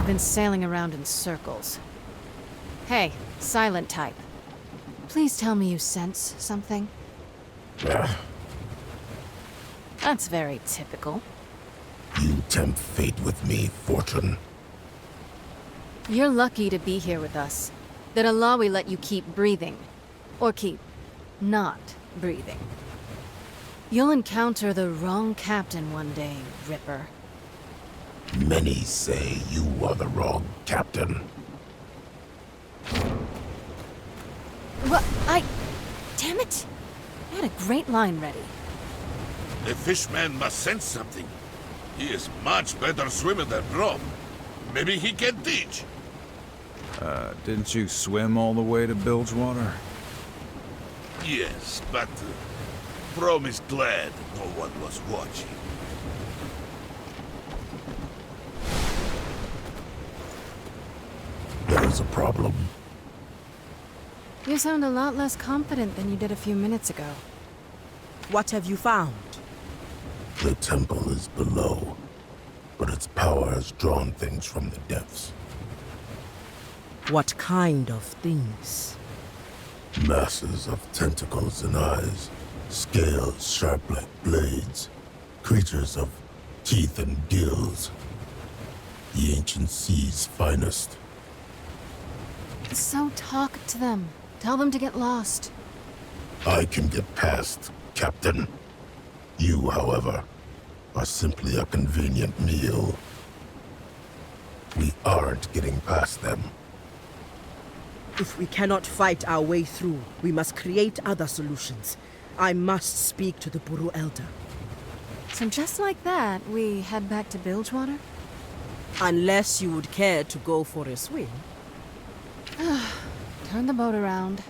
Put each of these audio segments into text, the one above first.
been sailing around in circles. Hey, silent type. Please tell me you sense something. That's very typical. You tempt fate with me, Fortune. You're lucky to be here with us. That L.O.L let you keep breathing. Or keep not breathing. You'll encounter the wrong captain one day, Ripper. Many say you are the wrong captain. What? Damn it! I had a great line ready. The fishman must sense something. He is much better swimmer than Brom. Maybe he can teach. Didn't you swim all the way to Bilgewater? Yes, but Brom is glad no one was watching. There's a problem. You sound a lot less confident than you did a few minutes ago. What have you found? The temple is below, but its power has drawn things from the depths. What kind of things? Masses of tentacles and eyes, scales sharp like blades, creatures of teeth and gills. The ancient sea's finest. So talk to them. Tell them to get lost. I can get past, Captain. You, however, are simply a convenient meal. We aren't getting past them. If we cannot fight our way through, we must create other solutions. I must speak to the Buru Elder. So just like that, we head back to Bilgewater? Unless you would care to go for a swim. Turn the boat around.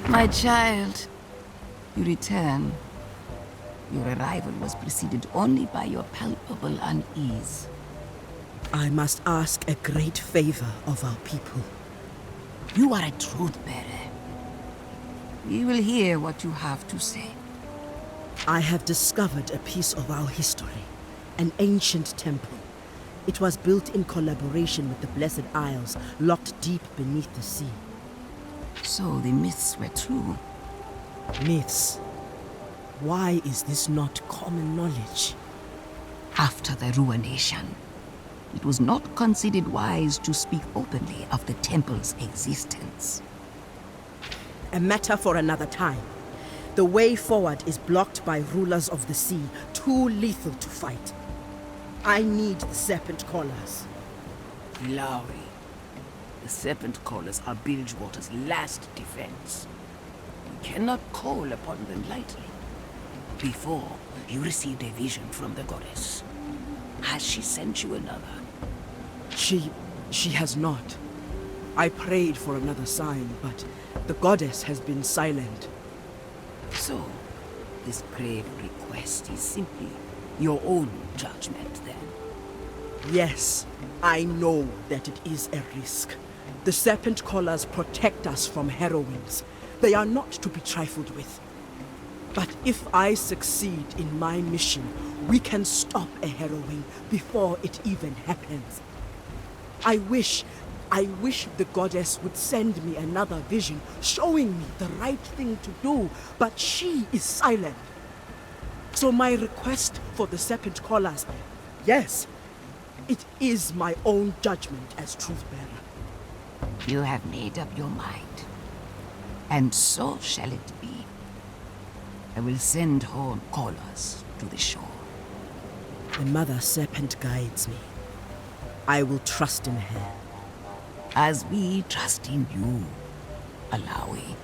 My child, you return. Your arrival was preceded only by your palpable unease. I must ask a great favor of our people. You are a truth-bearer. We will hear what you have to say. I have discovered a piece of our history, an ancient temple. It was built in collaboration with the Blessed Isles, locked deep beneath the sea. So the myths were true. Myths? Why is this not common knowledge? After the ruination, it was not considered wise to speak openly of the temple's existence. A matter for another time. The way forward is blocked by rulers of the sea, too lethal to fight. I need the Serpent Callers. Lowry. The Serpent Callers are Bilgewater's last defense. You cannot call upon them lightly. Before, you received a vision from the goddess. Has she sent you another? She has not. I prayed for another sign, but the goddess has been silent. So, this brave request is simply your own judgment, then? Yes, I know that it is a risk. The Serpent Callers protect us from heroines. They are not to be trifled with. But if I succeed in my mission, we can stop a heroine before it even happens. I wish the goddess would send me another vision, showing me the right thing to do, but she is silent. So my request for the Serpent Callers, yes, it is my own judgment as Truthbearer. You have made up your mind, and so shall it be. I will send horn callers to the shore. The Mother Serpent guides me. I will trust in her. As we trust in you, Alawi.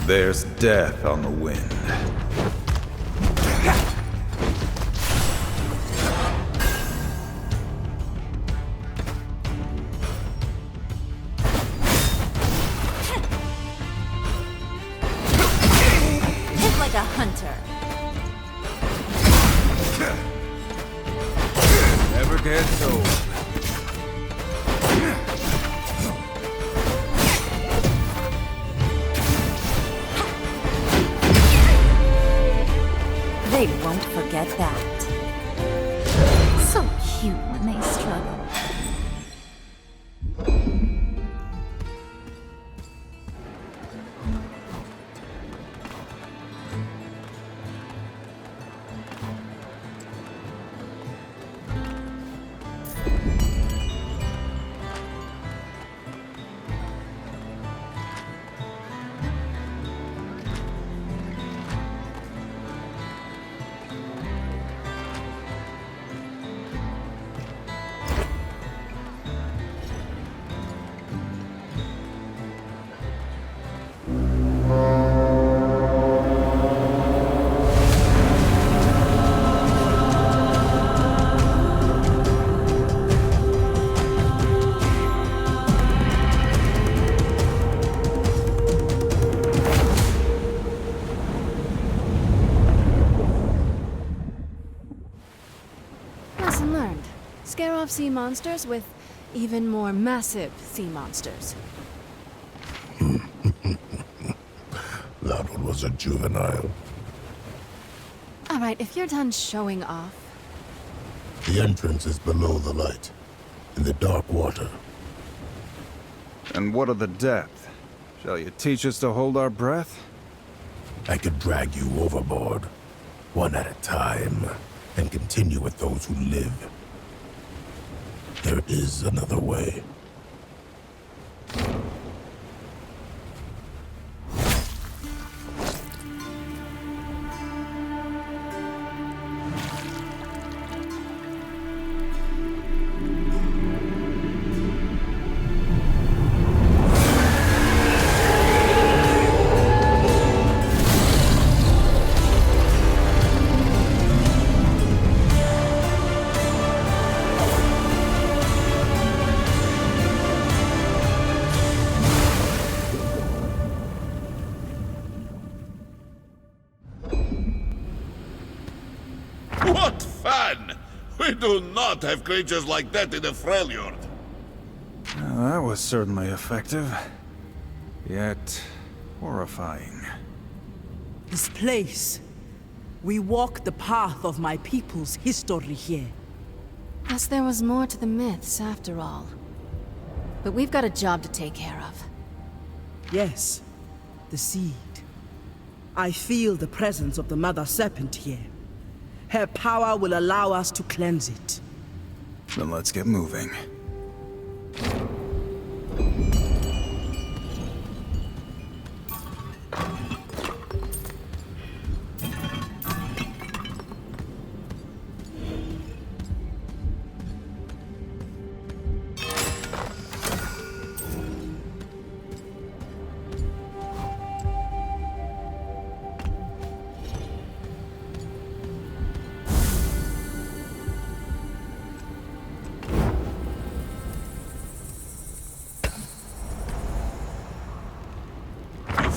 There's death on the wind. Hit like a hunter. Never gets old. They won't forget that. So cute when they struggle. Lesson learned. Scare off sea monsters with even more massive sea monsters. That one was a juvenile. Alright, if you're done showing off, The entrance is below the light, in the dark water. And what of the depth? Shall you teach us to hold our breath? I could drag you overboard, one at a time, and continue with those who live. There is another way. What fun! We do not have creatures like that in the Freljord. Well, that was certainly effective. Yet horrifying. This place. We walk the path of my people's history here. guess there was more to the myths after all. But we've got a job to take care of. Yes, the seed. I feel the presence of the Mother Serpent here. Her power will allow us to cleanse it. Then let's get moving.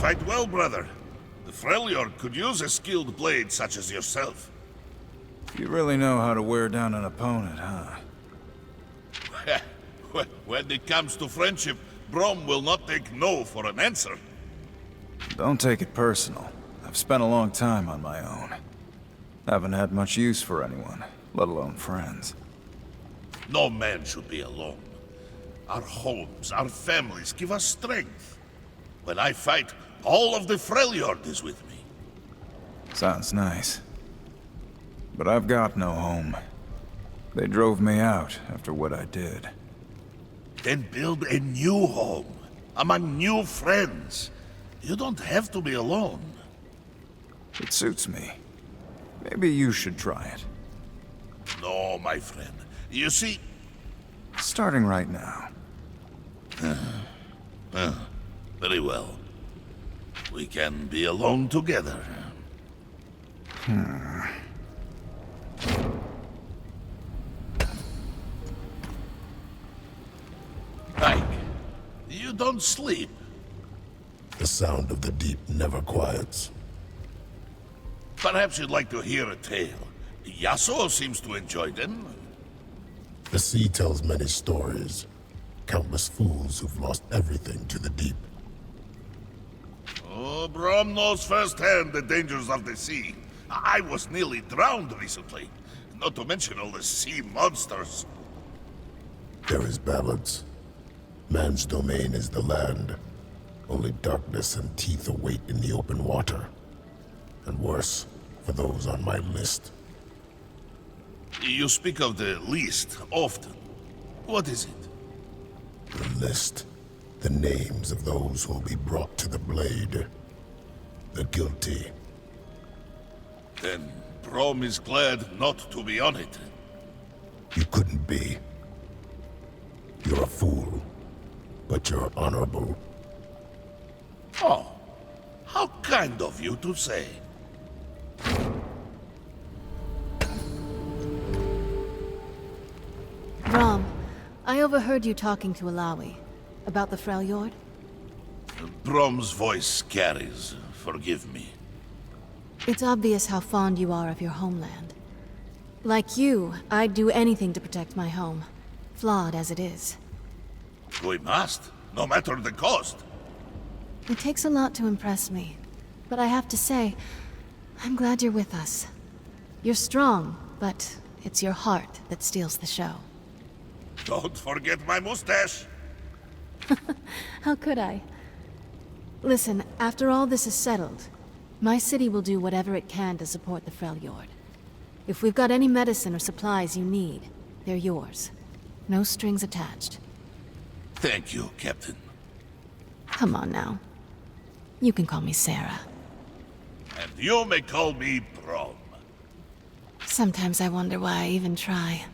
Fight well, brother. The Freljord could use a skilled blade such as yourself. You really know how to wear down an opponent, huh? When it comes to friendship, Brom will not take no for an answer. Don't take it personal. I've spent a long time on my own. Haven't had much use for anyone, let alone friends. No man should be alone. Our homes, our families give us strength. When I fight, all of the Freljord is with me. Sounds nice. But I've got no home. They drove me out after what I did. Then build a new home, among new friends. You don't have to be alone. It suits me. Maybe you should try it. No, my friend. You see... Starting right now. Very well. We can be alone together. Ike, you don't sleep. The sound of the deep never quiets. Perhaps you'd like to hear a tale. Yasuo seems to enjoy them. The sea tells many stories. Countless fools who've lost everything to the deep. Oh, Brom knows firsthand the dangers of the sea. I was nearly drowned recently. Not to mention all the sea monsters. There is balance. Man's domain is the land. Only darkness and teeth await in the open water. And worse, for those on my list. You speak of the list often. What is it? The list. The names of those who will be brought to the blade. The guilty. Then Brom is glad not to be on it. You couldn't be. You're a fool. But you're honorable. Oh, how kind of you to say. Rom, I overheard you talking to L.O.L about the Freljord. Brom's voice carries. Forgive me. It's obvious how fond you are of your homeland. Like you, I'd do anything to protect my home, flawed as it is. We must, no matter the cost. It takes a lot to impress me, but I have to say, I'm glad you're with us. You're strong, but it's your heart that steals the show. Don't forget my mustache. How could I? Listen, after all this is settled, my city will do whatever it can to support the Freljord. If we've got any medicine or supplies you need, they're yours. No strings attached. Thank you, Captain. Come on now. You can call me Sarah. And you may call me Brom. Sometimes I wonder why I even try.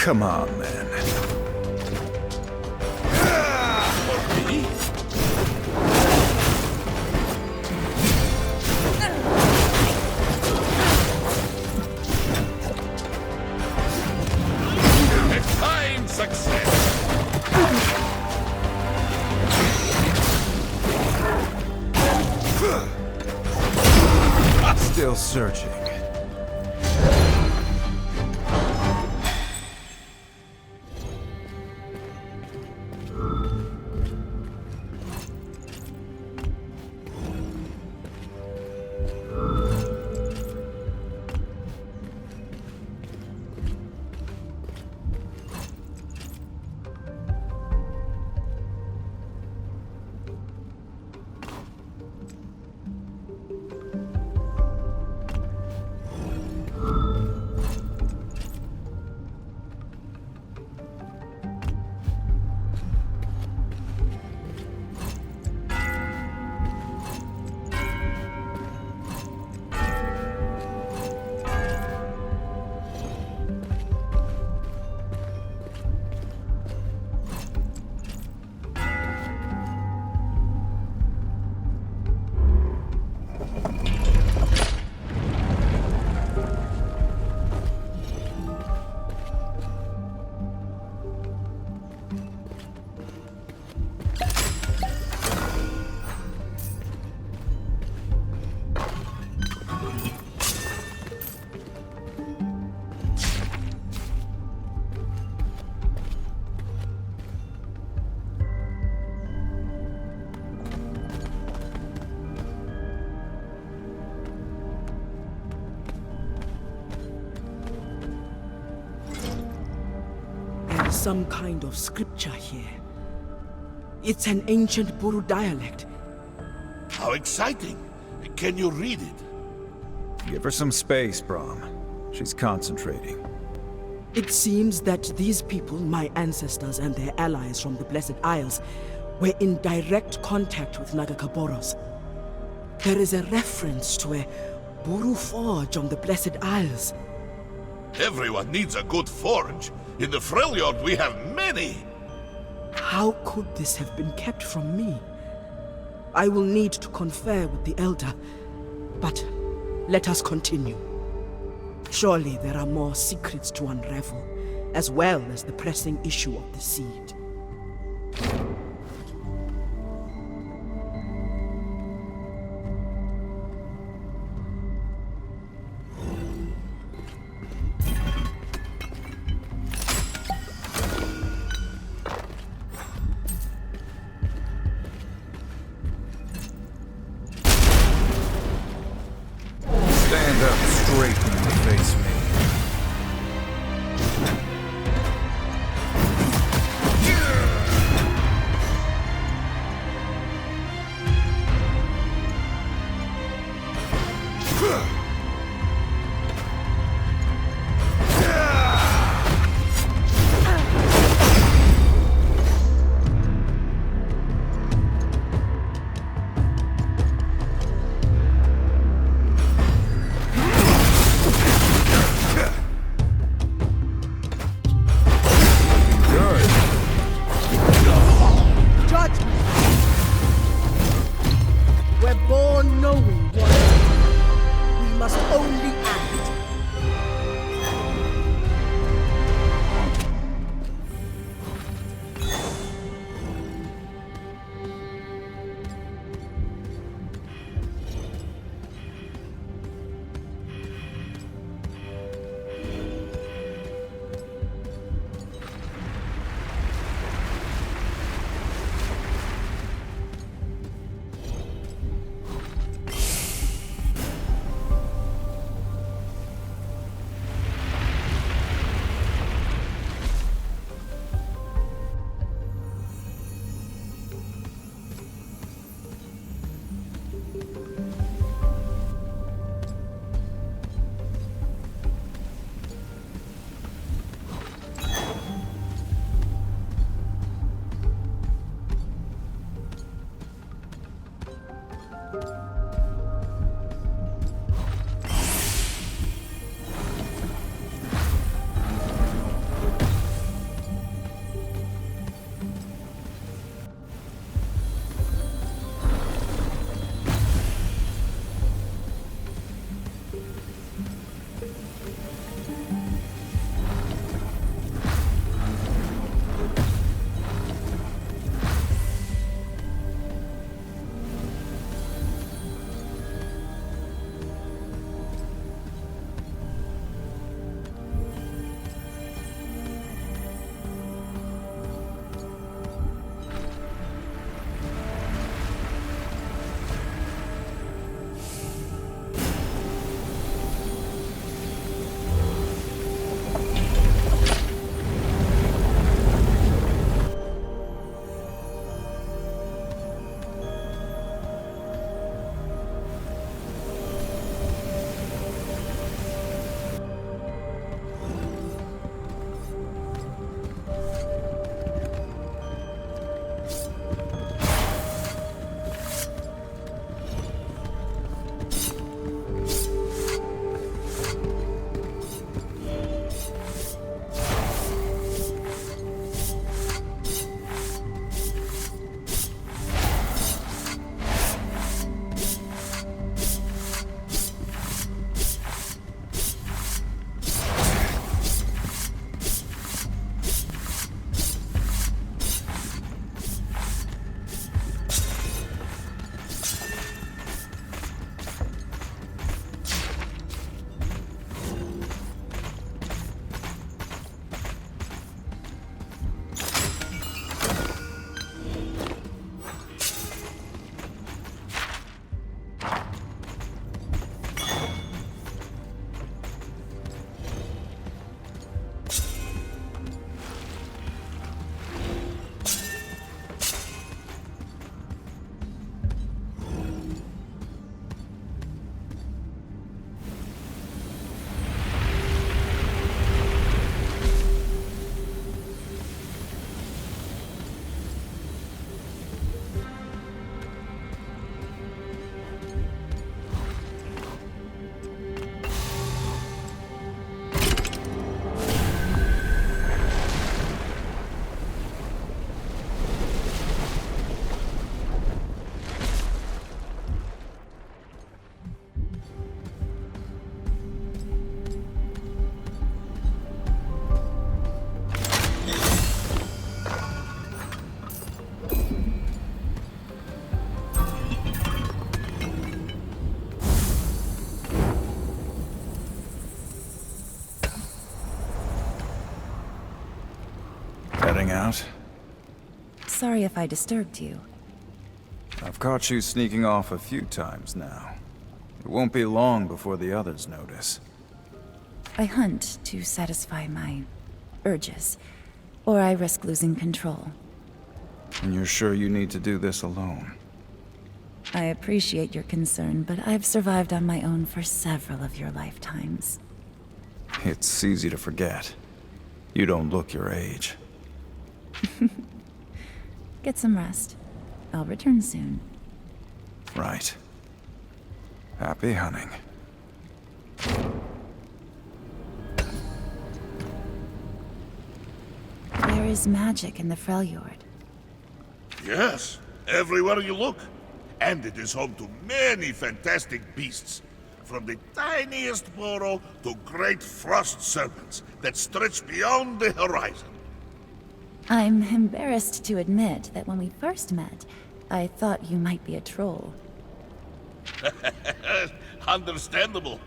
Come on, man. Me? A fine success! Still searching. Some kind of scripture here. It's an ancient Buru dialect. How exciting! Can you read it? Give her some space, Brahm. She's concentrating. It seems that these people, my ancestors and their allies from the Blessed Isles, were in direct contact with Nagakaboros. There is a reference to a Buru forge on the Blessed Isles. Everyone needs a good forge. In the Freljord we have many. How could this have been kept from me? I will need to confer with the Elder, but let us continue. Surely there are more secrets to unravel, as well as the pressing issue of the seed. Stand up straight when you face me. out? Sorry if I disturbed you. I've caught you sneaking off a few times now. It won't be long before the others notice. I hunt to satisfy my urges, or I risk losing control. And you're sure you need to do this alone? I appreciate your concern, but I've survived on my own for several of your lifetimes. It's easy to forget. You don't look your age. Get some rest. I'll return soon. Right. Happy hunting. There is magic in the Freljord. Yes, everywhere you look. And it is home to many fantastic beasts. From the tiniest burrow to great frost serpents that stretch beyond the horizon. I'm embarrassed to admit that when we first met, I thought you might be a troll. Understandable.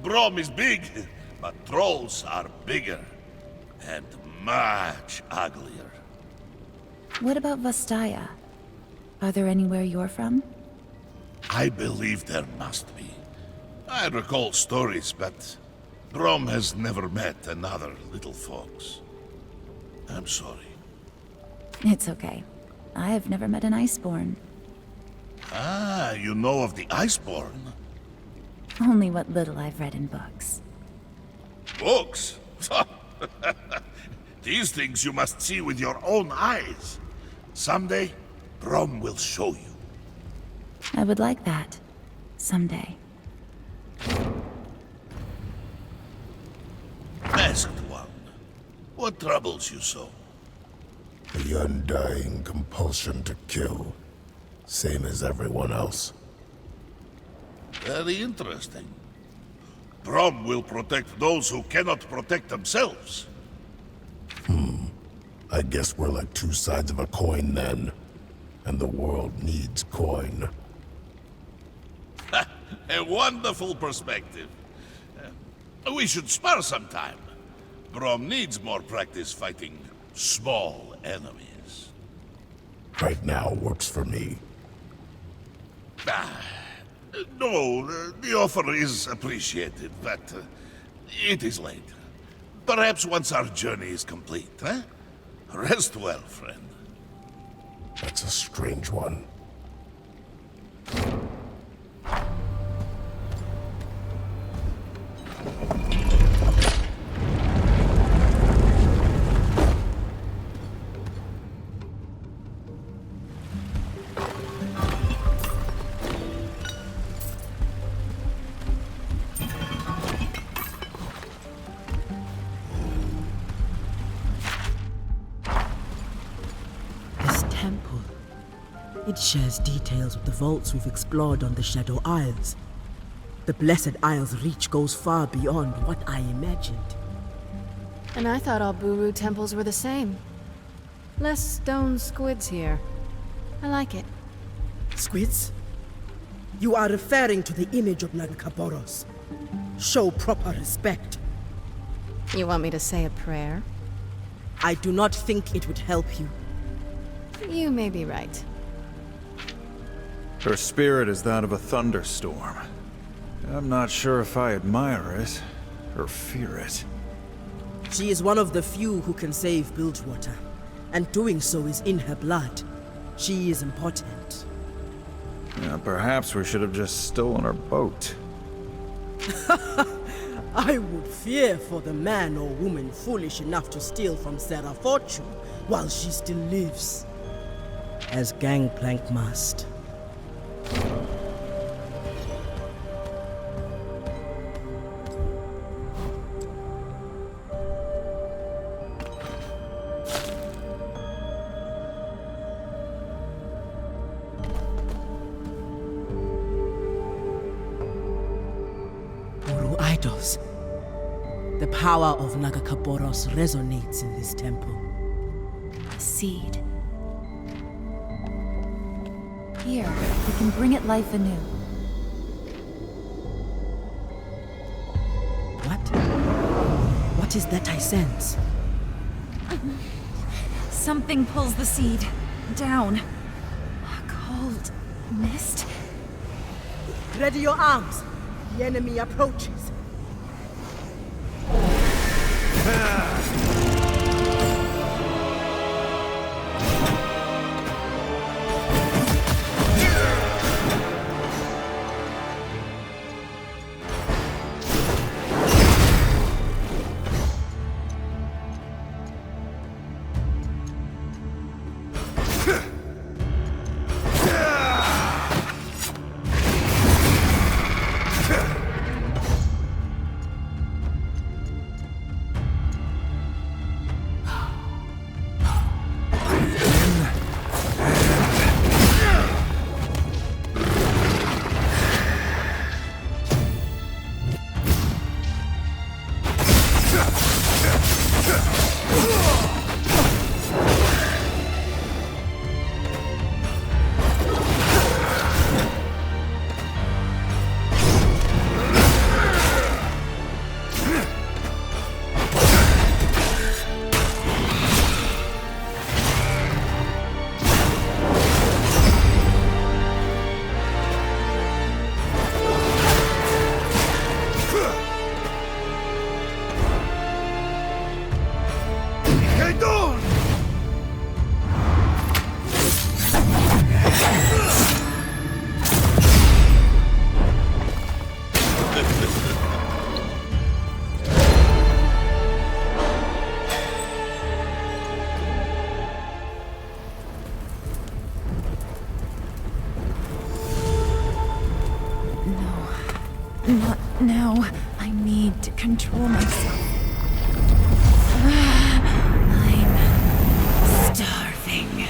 Brom is big, but trolls are bigger. And much uglier. What about Vastaya? Are there anywhere you're from? I believe there must be. I recall stories, but Brom has never met another little fox. I'm sorry. It's okay. I've never met an Iceborn. Ah, you know of the Iceborn? Only what little I've read in books. Books? These things you must see with your own eyes. Someday, Brom will show you. I would like that. Someday. Masked one, what troubles you so? The undying compulsion to kill. Same as everyone else. Very interesting. Brom will protect those who cannot protect themselves. I guess we're like two sides of a coin then. And the world needs coin. A wonderful perspective. We should spar sometime. Brom needs more practice fighting small enemies. Right now works for me. No, the offer is appreciated, but it is late. Perhaps once our journey is complete, eh? Rest well, friend. That's a strange one. It shares details with the vaults we've explored on the Shadow Isles. The Blessed Isle's reach goes far beyond what I imagined. And I thought all Buru temples were the same. Less stone squids here. I like it. Squids? You are referring to the image of Nagakaboros. Show proper respect. You want me to say a prayer? I do not think it would help you. You may be right. Her spirit is that of a thunderstorm. I'm not sure if I admire it, or fear it. She is one of the few who can save Bilgewater, and doing so is in her blood. She is important. Yeah, perhaps we should have just stolen her boat. I would fear for the man or woman foolish enough to steal from Sarah Fortune while she still lives. As Gangplank must. Uru idols. The power of Nagakaboros resonates in this temple. A seed. Here, we can bring it life anew. What? What is that I sense? Something pulls the seed down. A cold mist. Ready your arms. The enemy approaches. Not now. I need to control myself. I'm starving.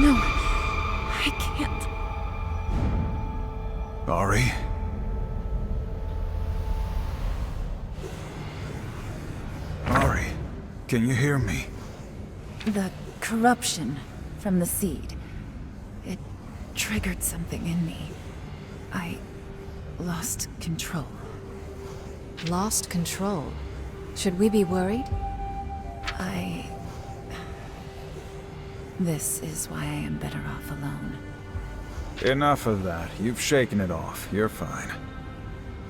No, I can't. Ari? Ari, can you hear me? The corruption from the seed. It triggered something in me. I lost control. Lost control? Should we be worried? This is why I am better off alone. Enough of that. You've shaken it off. You're fine.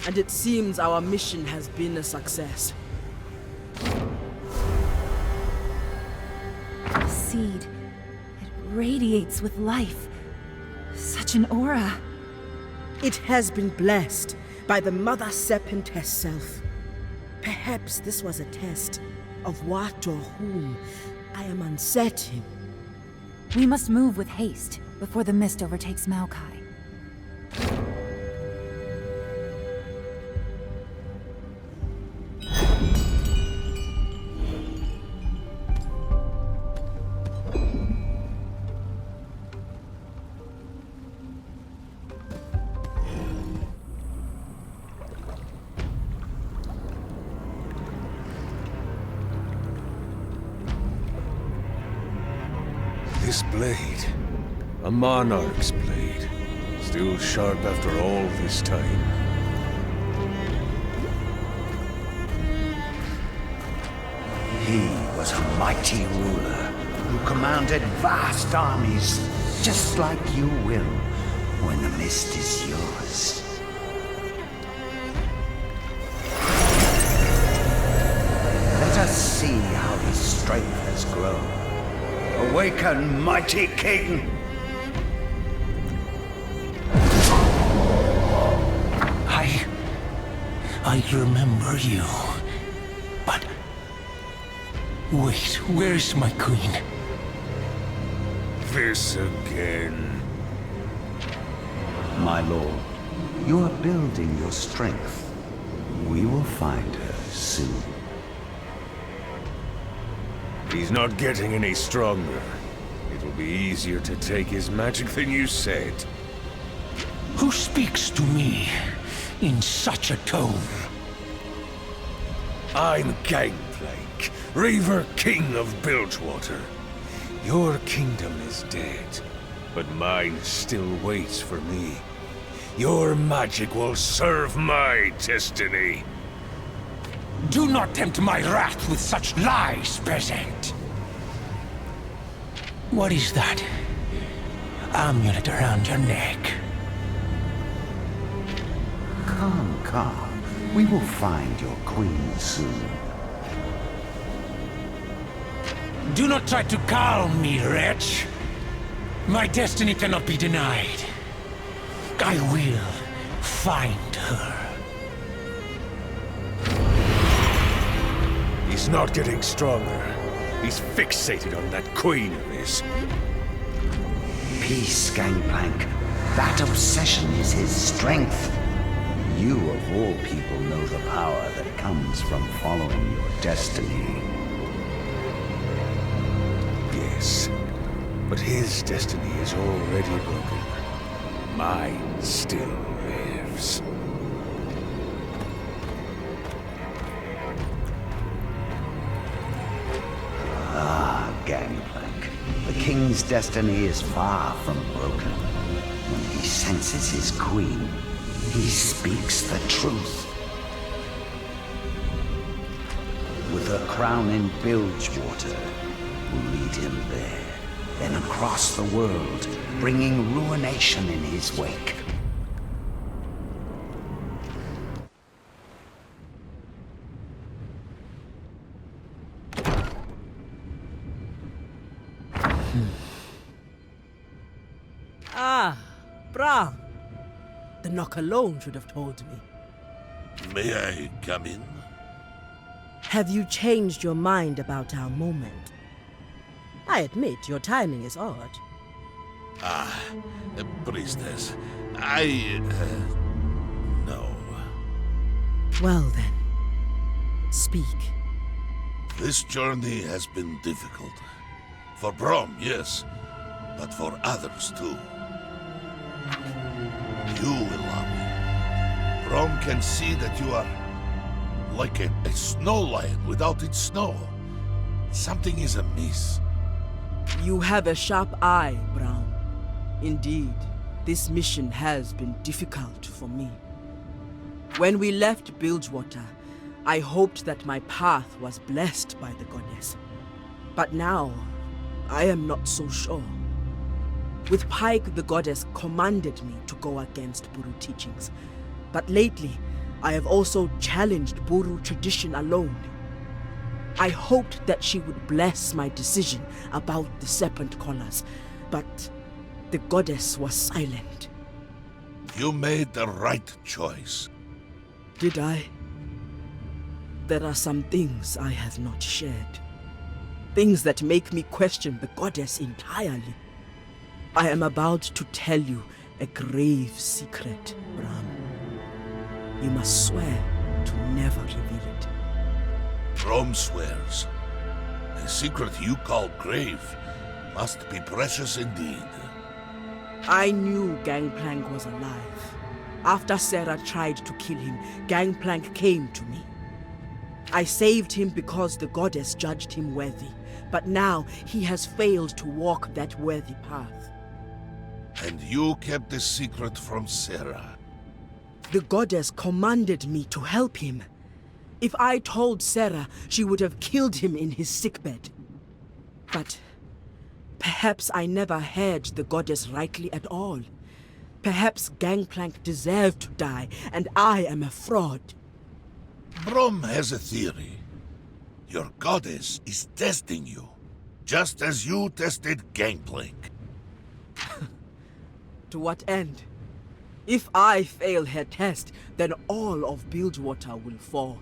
And it seems our mission has been a success. The seed. It radiates with life. Such an aura. It has been blessed by the Mother Serpent herself. Perhaps this was a test of what or whom. I am uncertain. We must move with haste before the mist overtakes Maokai. This blade, a monarch's blade, still sharp after all this time. He was a mighty ruler who commanded vast armies, just like you will when the mist is yours. Let us see how his strength has grown. Awaken, mighty king! I remember you. But... wait, where's my queen? This again. My lord, you are building your strength. We will find her soon. He's not getting any stronger. It'll be easier to take his magic than you said. Who speaks to me in such a tone? I'm Gangplank, Reaver King of Bilgewater. Your kingdom is dead, but mine still waits for me. Your magic will serve my destiny. Do not tempt my wrath with such lies, peasant! What is that? Amulet around your neck. Calm, calm. We will find your queen soon. Do not try to calm me, wretch. My destiny cannot be denied. I will find her. He's not getting stronger. He's fixated on that queen of his. Peace, Gangplank. That obsession is his strength. You, of all people, know the power that comes from following your destiny. Yes, but his destiny is already broken. Mine still lives. Ah, Gangplank. The king's destiny is far from broken. When he senses his queen, he speaks the truth. With her crown in Bilgewater, we'll lead him there, then across the world, bringing ruination in his wake. Ah, Bram. The knock alone should have told me. May I come in? Have you changed your mind about our moment? I admit your timing is odd. Priestess, no. Well then, speak. This journey has been difficult. For Brom, yes, but for others too. You will love me. Brom can see that you are like a snow lion without its snow. Something is amiss. You have a sharp eye, Bram. Indeed, this mission has been difficult for me. When we left Bilgewater, I hoped that my path was blessed by the goddess. But now, I am not so sure. With Pike, the goddess commanded me to go against Buru teachings. But lately, I have also challenged Buru tradition alone. I hoped that she would bless my decision about the serpent collars, but the goddess was silent. You made the right choice. Did I? There are some things I have not shared. Things that make me question the goddess entirely. I am about to tell you a grave secret, Bram. You must swear to never reveal it. Brom swears. A secret you call grave must be precious indeed. I knew Gangplank was alive. After Sarah tried to kill him, Gangplank came to me. I saved him because the goddess judged him worthy, but now he has failed to walk that worthy path. And you kept the secret from Sarah. The goddess commanded me to help him. If I told Sarah, she would have killed him in his sickbed. But perhaps I never heard the goddess rightly at all. Perhaps Gangplank deserved to die, and I am a fraud. Brom has a theory. Your goddess is testing you, just as you tested Gangplank. To what end? If I fail her test, then all of Bilgewater will fall.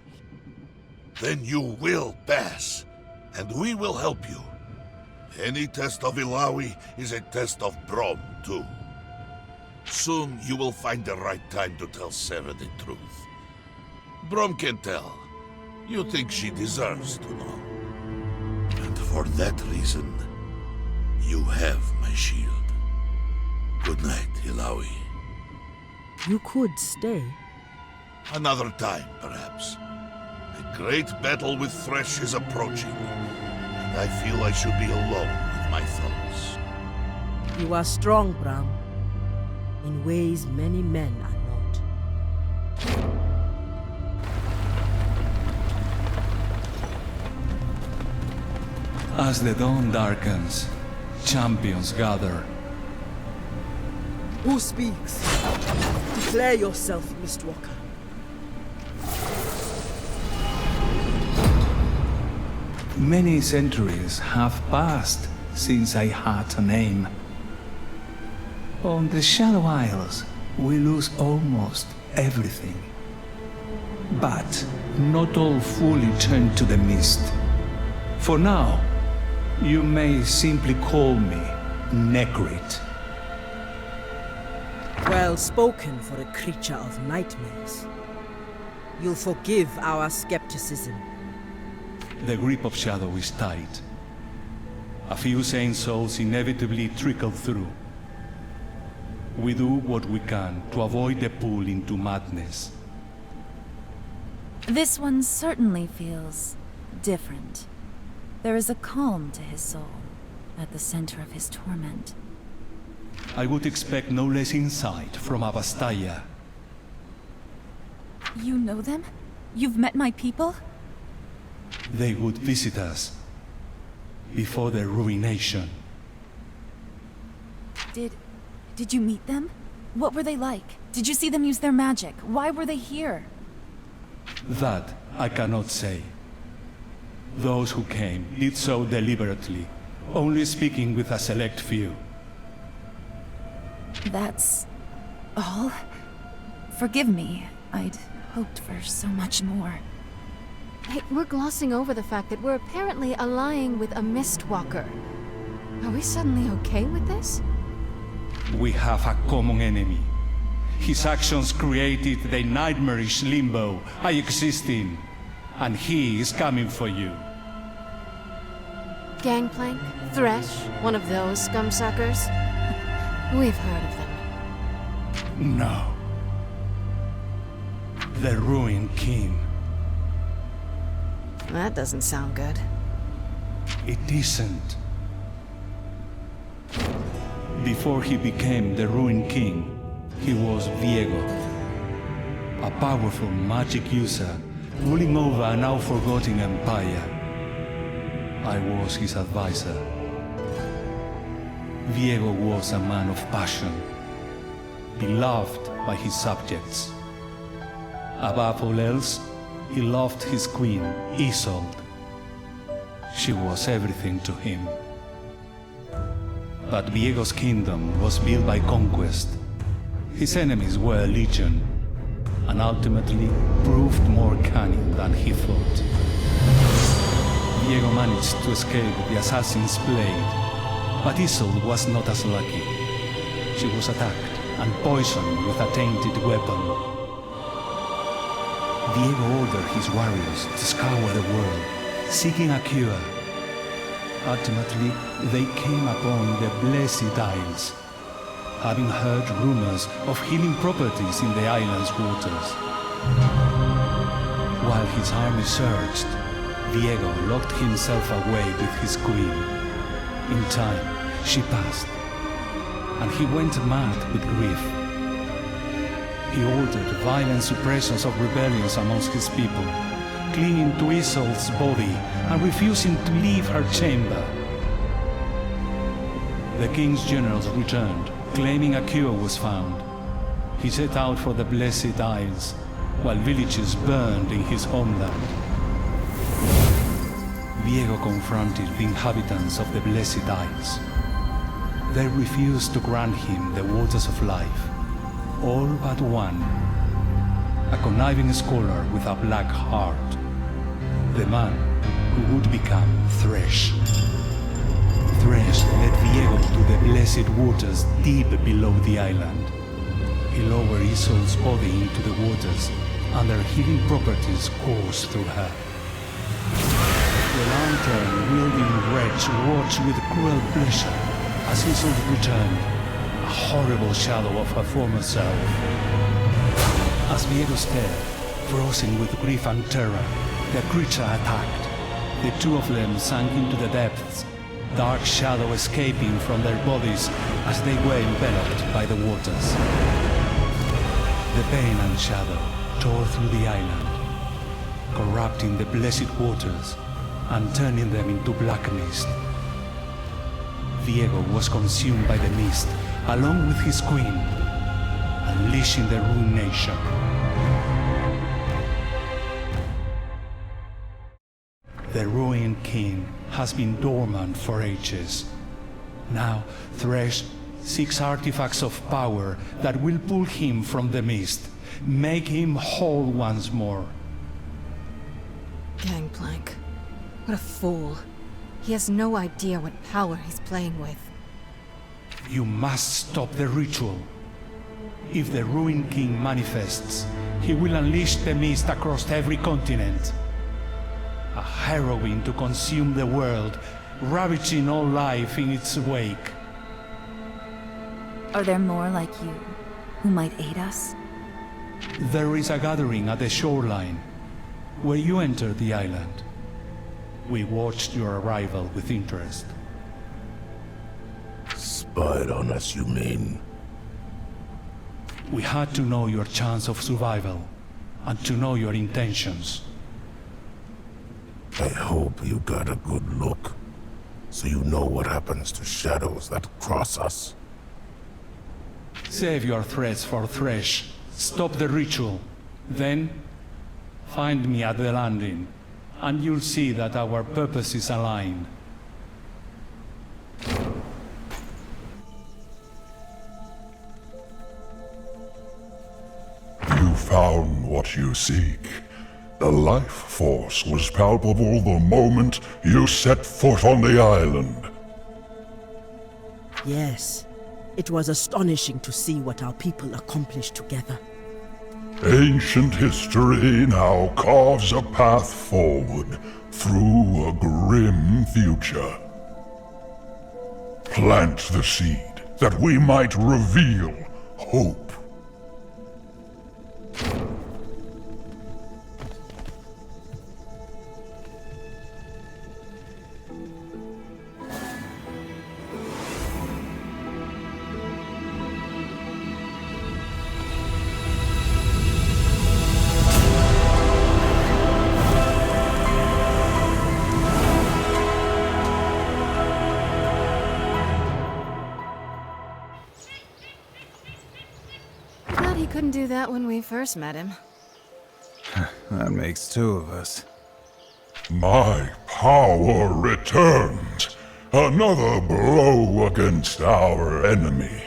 Then you will pass, and we will help you. Any test of Illaoi is a test of Brom, too. Soon you will find the right time to tell Sarah the truth. Brom can tell. You think she deserves to know. And for that reason, you have my shield. Good night, Illaoi. You could stay. Another time, perhaps. A great battle with Thresh is approaching, and I feel I should be alone with my thoughts. You are strong, Bram. In ways many men are not. As the dawn darkens, champions gather. Who speaks? Declare yourself, Mistwalker. Many centuries have passed since I had a name. On the Shadow Isles, we lose almost everything. But not all fully turn to the mist. For now, you may simply call me Necrit. Well spoken for a creature of nightmares. You'll forgive our skepticism. The grip of Shadow is tight. A few sane souls inevitably trickle through. We do what we can to avoid the pull into madness. This one certainly feels different. There is a calm to his soul, at the center of his torment. I would expect no less insight from Avastaya. You know them? You've met my people? They would visit us before their ruination. Did you meet them? What were they like? Did you see them use their magic? Why were they here? That I cannot say. Those who came did so deliberately, only speaking with a select few. That's all? Forgive me. I'd hoped for so much more. Hey, we're glossing over the fact that we're apparently allying with a Mistwalker. Are we suddenly okay with this? We have a common enemy. His actions created the nightmarish limbo I exist in, and he is coming for you. Gangplank? Thresh? One of those scumsuckers? We've heard of them. No. The Ruined King. That doesn't sound good. It isn't. Before he became the Ruined King, he was Viego, a powerful magic user ruling over a now forgotten empire. I was his advisor. Viego was a man of passion, beloved by his subjects. Above all else, he loved his queen, Isolde. She was everything to him. But Viego's kingdom was built by conquest. His enemies were legion, and ultimately proved more cunning than he thought. Viego managed to escape the assassin's blade, but Isolde was not as lucky. She was attacked and poisoned with a tainted weapon. Viego ordered his warriors to scour the world, seeking a cure. Ultimately, they came upon the Blessed Isles, having heard rumors of healing properties in the island's waters. While his army searched, Viego locked himself away with his queen. In time, she passed, and he went mad with grief. He ordered violent suppressions of rebellions amongst his people, clinging to Isolde's body and refusing to leave her chamber. The king's generals returned, claiming a cure was found. He set out for the Blessed Isles, while villages burned in his homeland. Viego confronted the inhabitants of the Blessed Isles. They refused to grant him the waters of life, all but one, a conniving scholar with a black heart, the man who would become Thresh. Thresh led Viego to the blessed waters deep below the island. He lowered Isolde's body into the waters, and their healing properties coursed through her. The lantern-wielding wretch watched with cruel pleasure as Isolde returned, a horrible shadow of her former self. As Viego stared, frozen with grief and terror, the creature attacked. The two of them sank into the depths, dark shadow escaping from their bodies as they were enveloped by the waters. The pain and shadow tore through the island, corrupting the blessed waters and turning them into black mist. Viego was consumed by the mist, along with his queen, unleashing the ruination. The ruined king has been dormant for ages. Now, Thresh seeks artifacts of power that will pull him from the mist, make him whole once more. Gangplank. What a fool. He has no idea what power he's playing with. You must stop the ritual. If the ruined king manifests, he will unleash the mist across every continent. A harrowing to consume the world, ravaging all life in its wake. Are there more like you who might aid us? There is a gathering at the shoreline, where you entered the island. We watched your arrival with interest. Spied on us, you mean? We had to know your chance of survival, and to know your intentions. I hope you got a good look, so you know what happens to shadows that cross us. Save your threats for Thresh. Stop the ritual. Then, find me at the landing, and you'll see that our purposes align. You found what you seek. The life force was palpable the moment you set foot on the island. Yes, it was astonishing to see what our people accomplished together. Ancient history now carves a path forward through a grim future. Plant the seed that we might reveal hope. He couldn't do that when we first met him. That makes two of us. My power returns. Another blow against our enemy.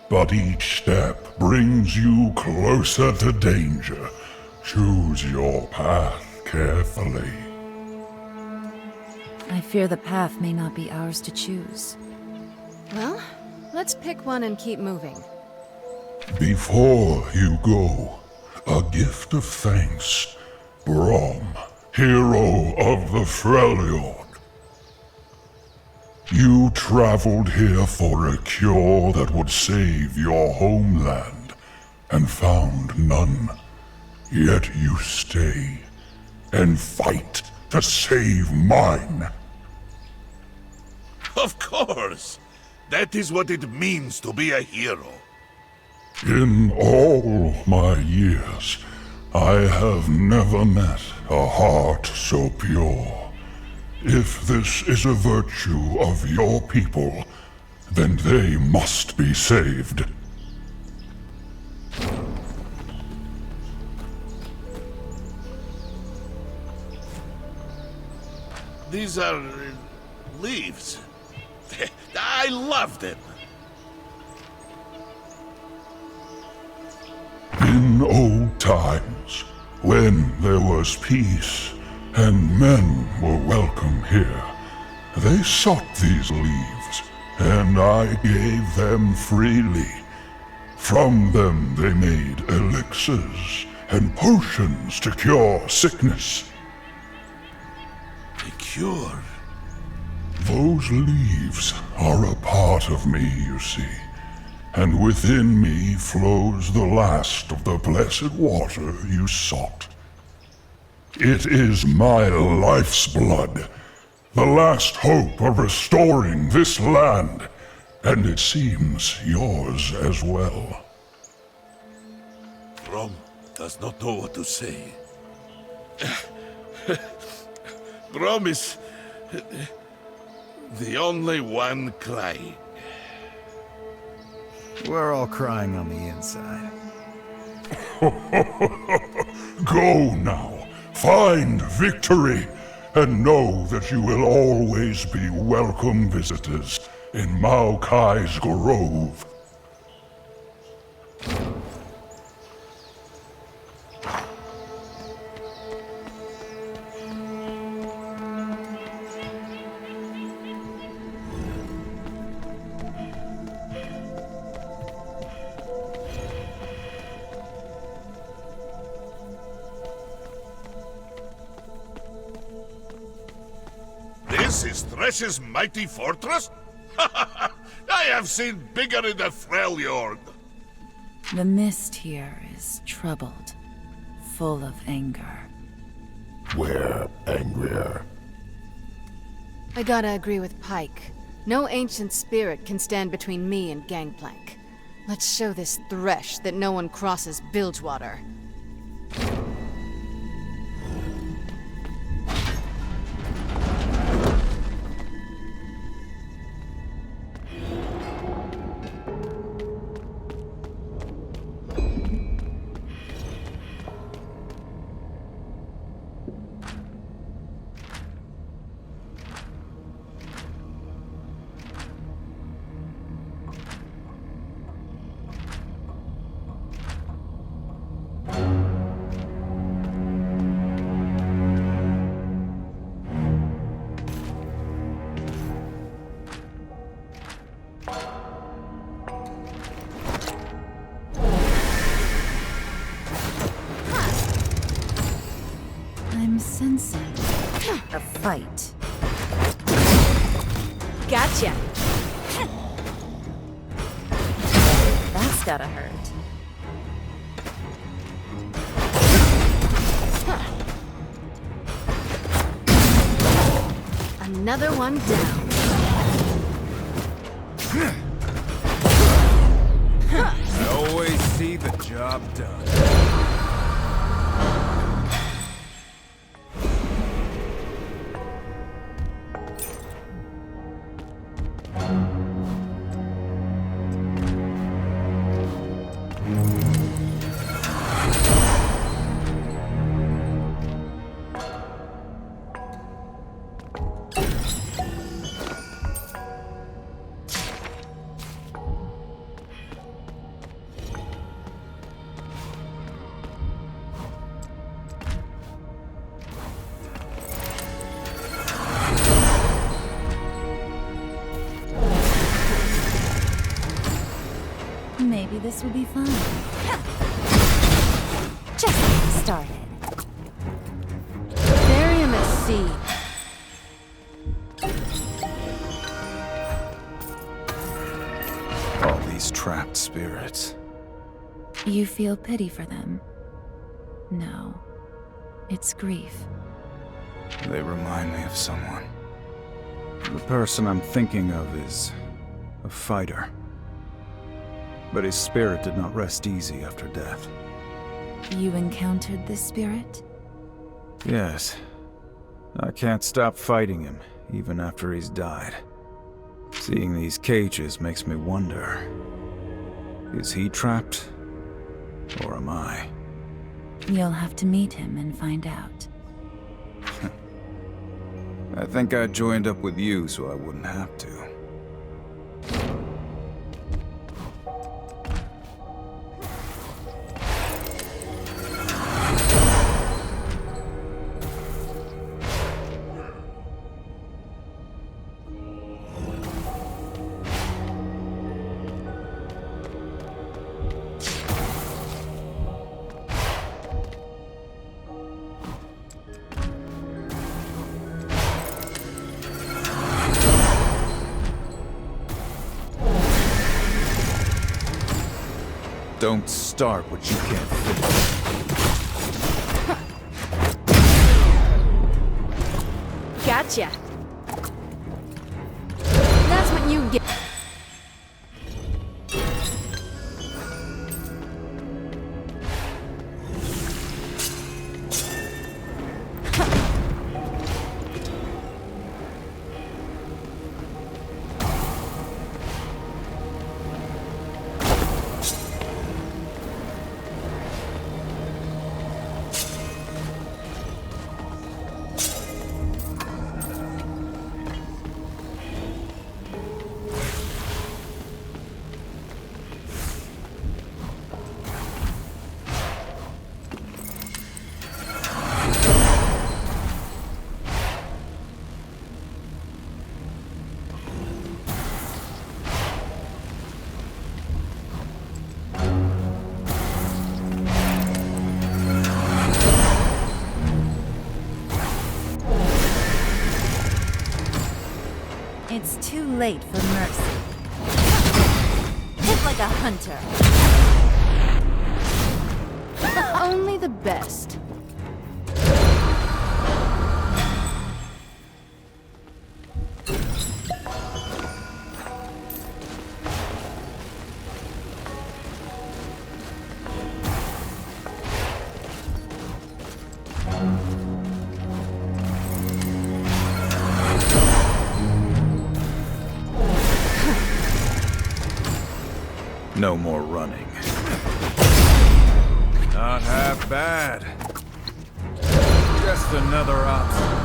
But each step brings you closer to danger. Choose your path carefully. I fear the path may not be ours to choose. Well, let's pick one and keep moving. Before you go, a gift of thanks. Brom, hero of the Freljord. You traveled here for a cure that would save your homeland, and found none. Yet you stay, and fight to save mine. Of course! That is what it means to be a hero. In all my years, I have never met a heart so pure. If this is a virtue of your people, then they must be saved. These are leaves. I love them. In old times, when there was peace and men were welcome here, they sought these leaves, and I gave them freely. From them they made elixirs and potions to cure sickness. A cure? Those leaves are a part of me, you see. And within me flows the last of the blessed water you sought. It is my life's blood, the last hope of restoring this land, and it seems yours as well. Brom does not know what to say. Brom is The only one crying. We're all crying on the inside. Go now, find victory, and know that you will always be welcome visitors in Maokai's Grove. This is Thresh's mighty fortress? I have seen bigger in the Freljord. The mist here is troubled, full of anger. We're angrier. I gotta agree with Pike. No ancient spirit can stand between me and Gangplank. Let's show this Thresh that no one crosses Bilgewater. I'm sensing a fight. Gotcha! That's gotta hurt. Another one down. I always see the job done. Maybe this will be fun. Just getting started. Bury him at sea. All these trapped spirits. You feel pity for them? No. It's grief. They remind me of someone. The person I'm thinking of is a fighter. But his spirit did not rest easy after death. You encountered this spirit? Yes. I can't stop fighting him, even after he's died. Seeing these cages makes me wonder. Is he trapped? Or am I? You'll have to meet him and find out. I think I joined up with you so I wouldn't have to. Don't start what you can't finish. Gotcha! That's what you get. It's too late for mercy. Hit like a hunter. Only the best. No more running. Not half bad. Just another obstacle.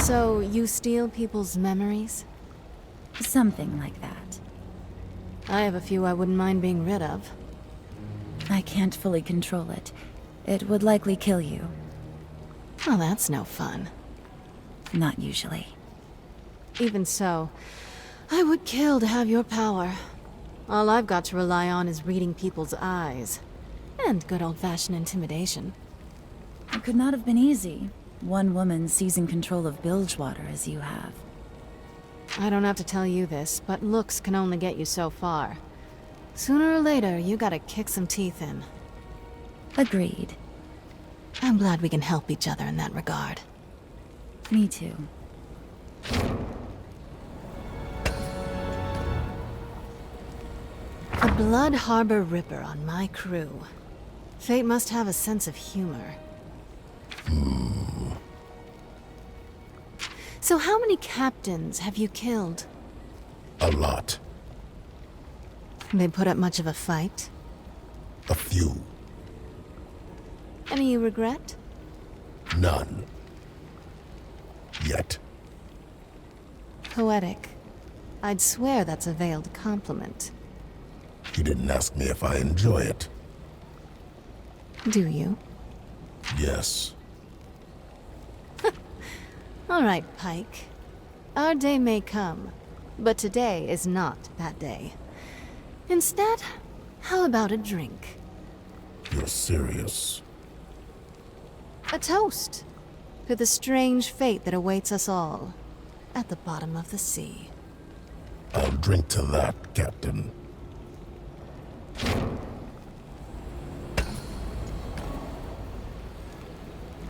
So, you steal people's memories? Something like that. I have a few I wouldn't mind being rid of. I can't fully control it. It would likely kill you. Well, that's no fun. Not usually. Even so, I would kill to have your power. All I've got to rely on is reading people's eyes. And good old-fashioned intimidation. It could not have been easy. One woman seizing control of Bilgewater as you have. I don't have to tell you this, but looks can only get you so far. Sooner or later, you gotta kick some teeth in. Agreed. I'm glad we can help each other in that regard. Me too. A Blood Harbor Ripper on my crew. Fate must have a sense of humor. So how many captains have you killed? A lot. They put up much of a fight? A few. Any you regret? None. Yet. Poetic. I'd swear that's a veiled compliment. You didn't ask me if I enjoy it. Do you? Yes. All right, Pike. Our day may come, but today is not that day. Instead, how about a drink? You're serious? A toast to the strange fate that awaits us all at the bottom of the sea. I'll drink to that, Captain.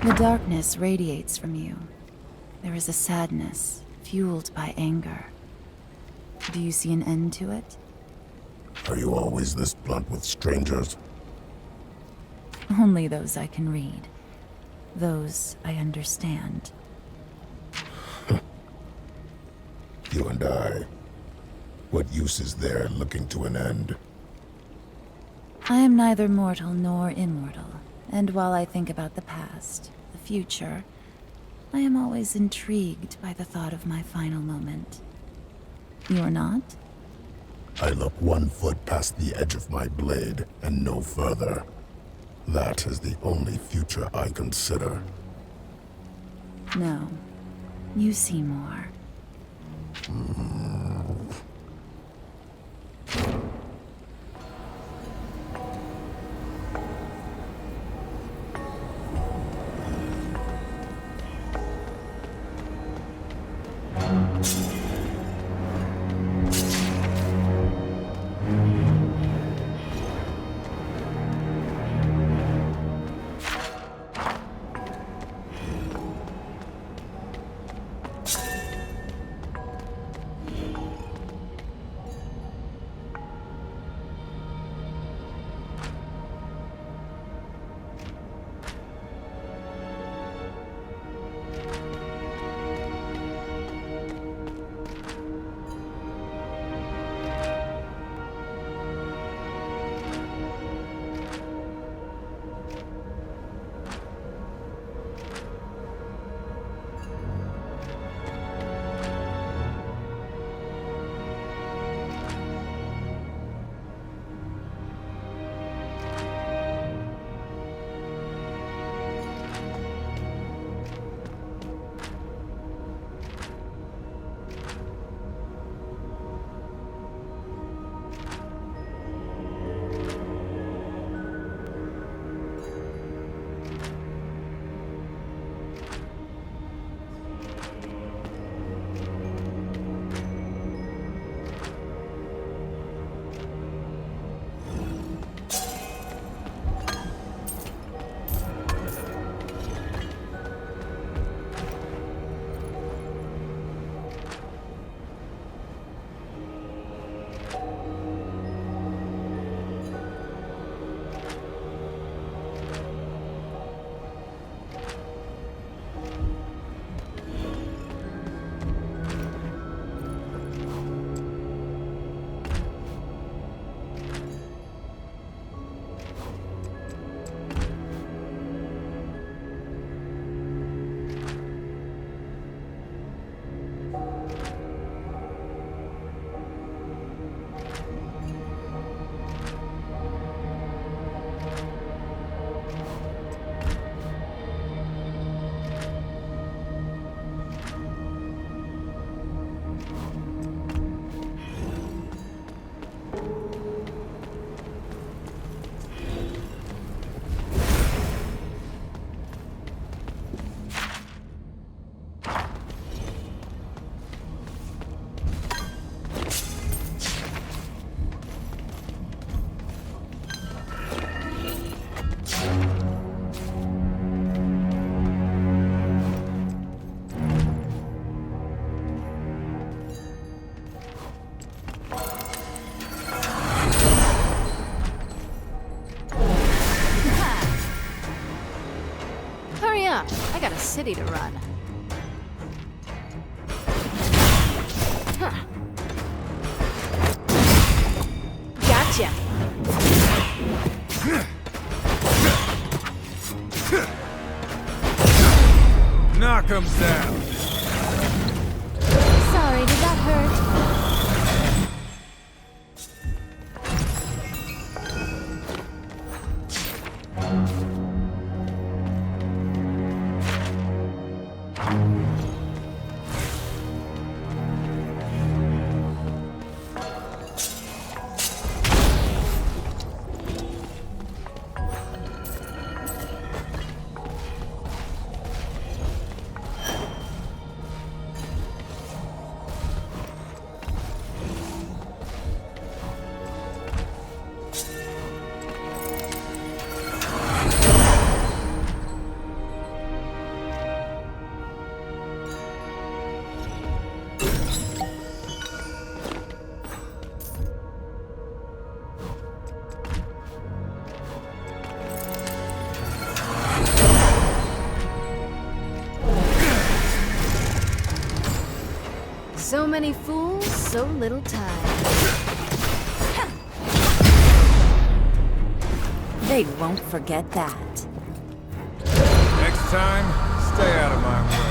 The darkness radiates from you. There is a sadness, fueled by anger. Do you see an end to it? Are you always this blunt with strangers? Only those I can read. Those I understand. You and I. What use is there in looking to an end? I am neither mortal nor immortal, and while I think about the past, the future, I am always intrigued by the thought of my final moment. You are not? I look 1 foot past the edge of my blade, and no further. That is the only future I consider. No. You see more. I got a city to run. Huh. Gotcha. Knock him down. Sorry, did that hurt? So many fools, so little time. They won't forget that. Next time, stay out of my way.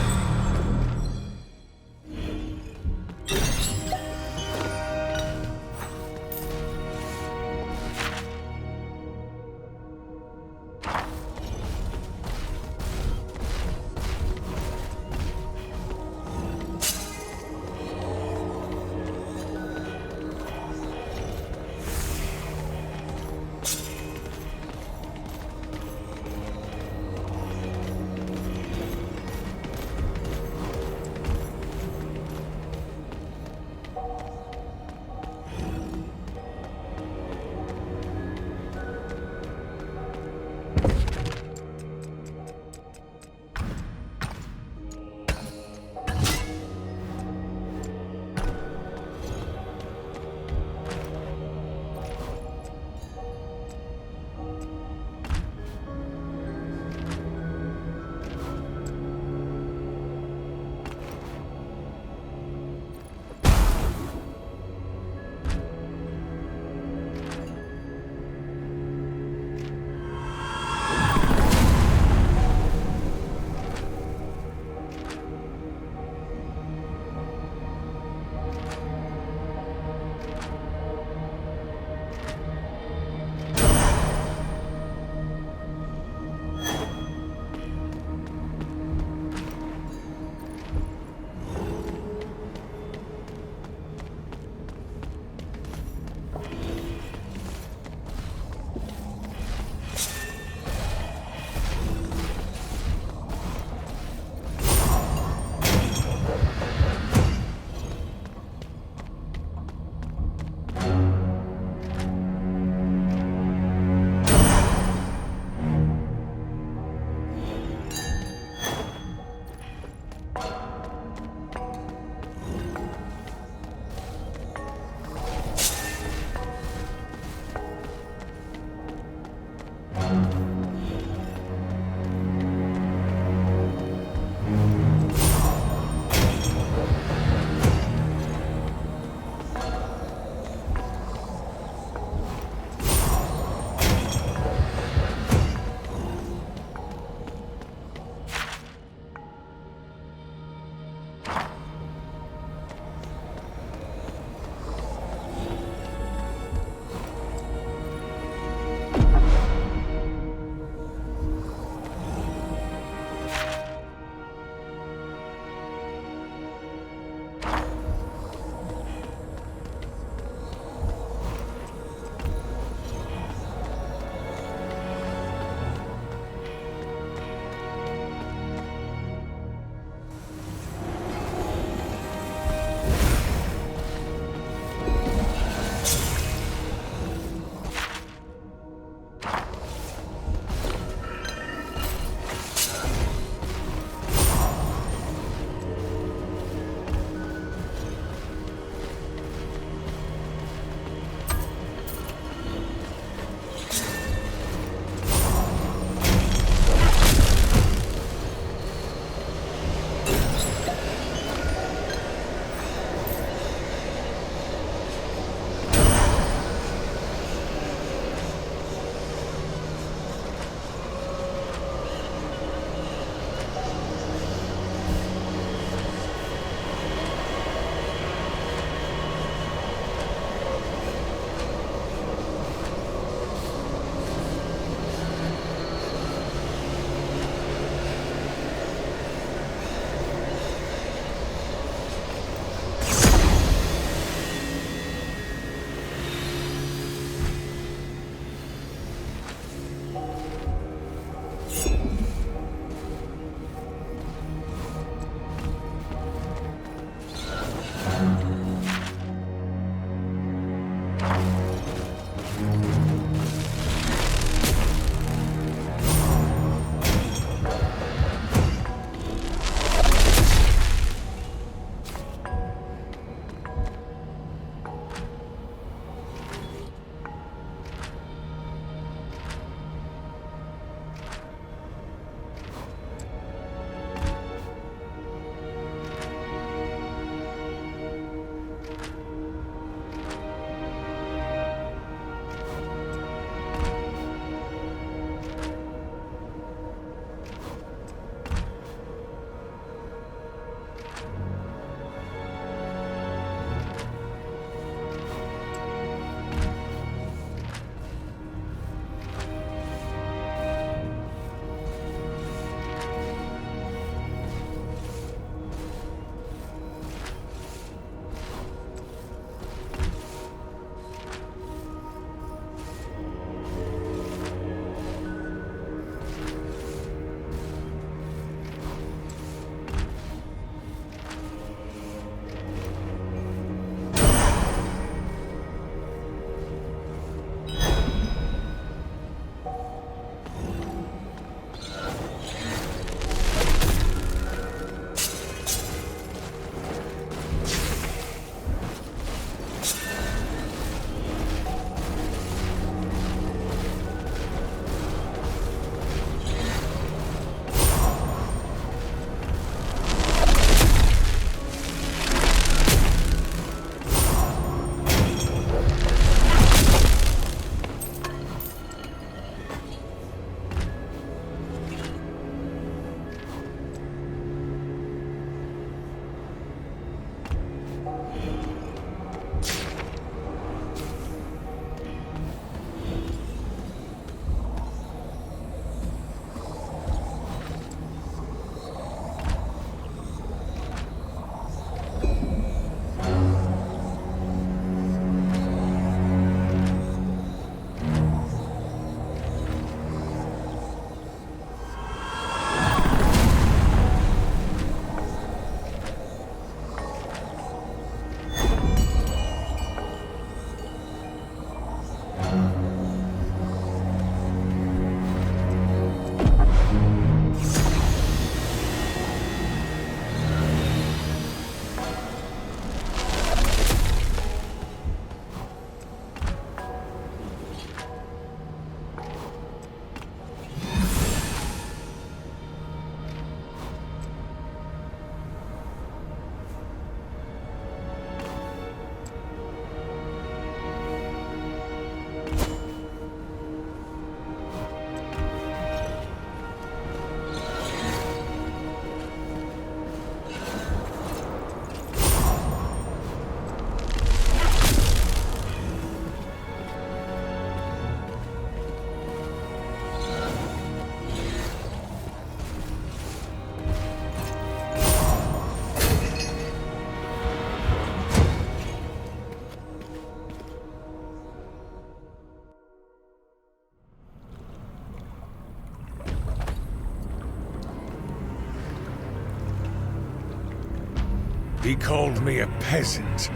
He called me a peasant.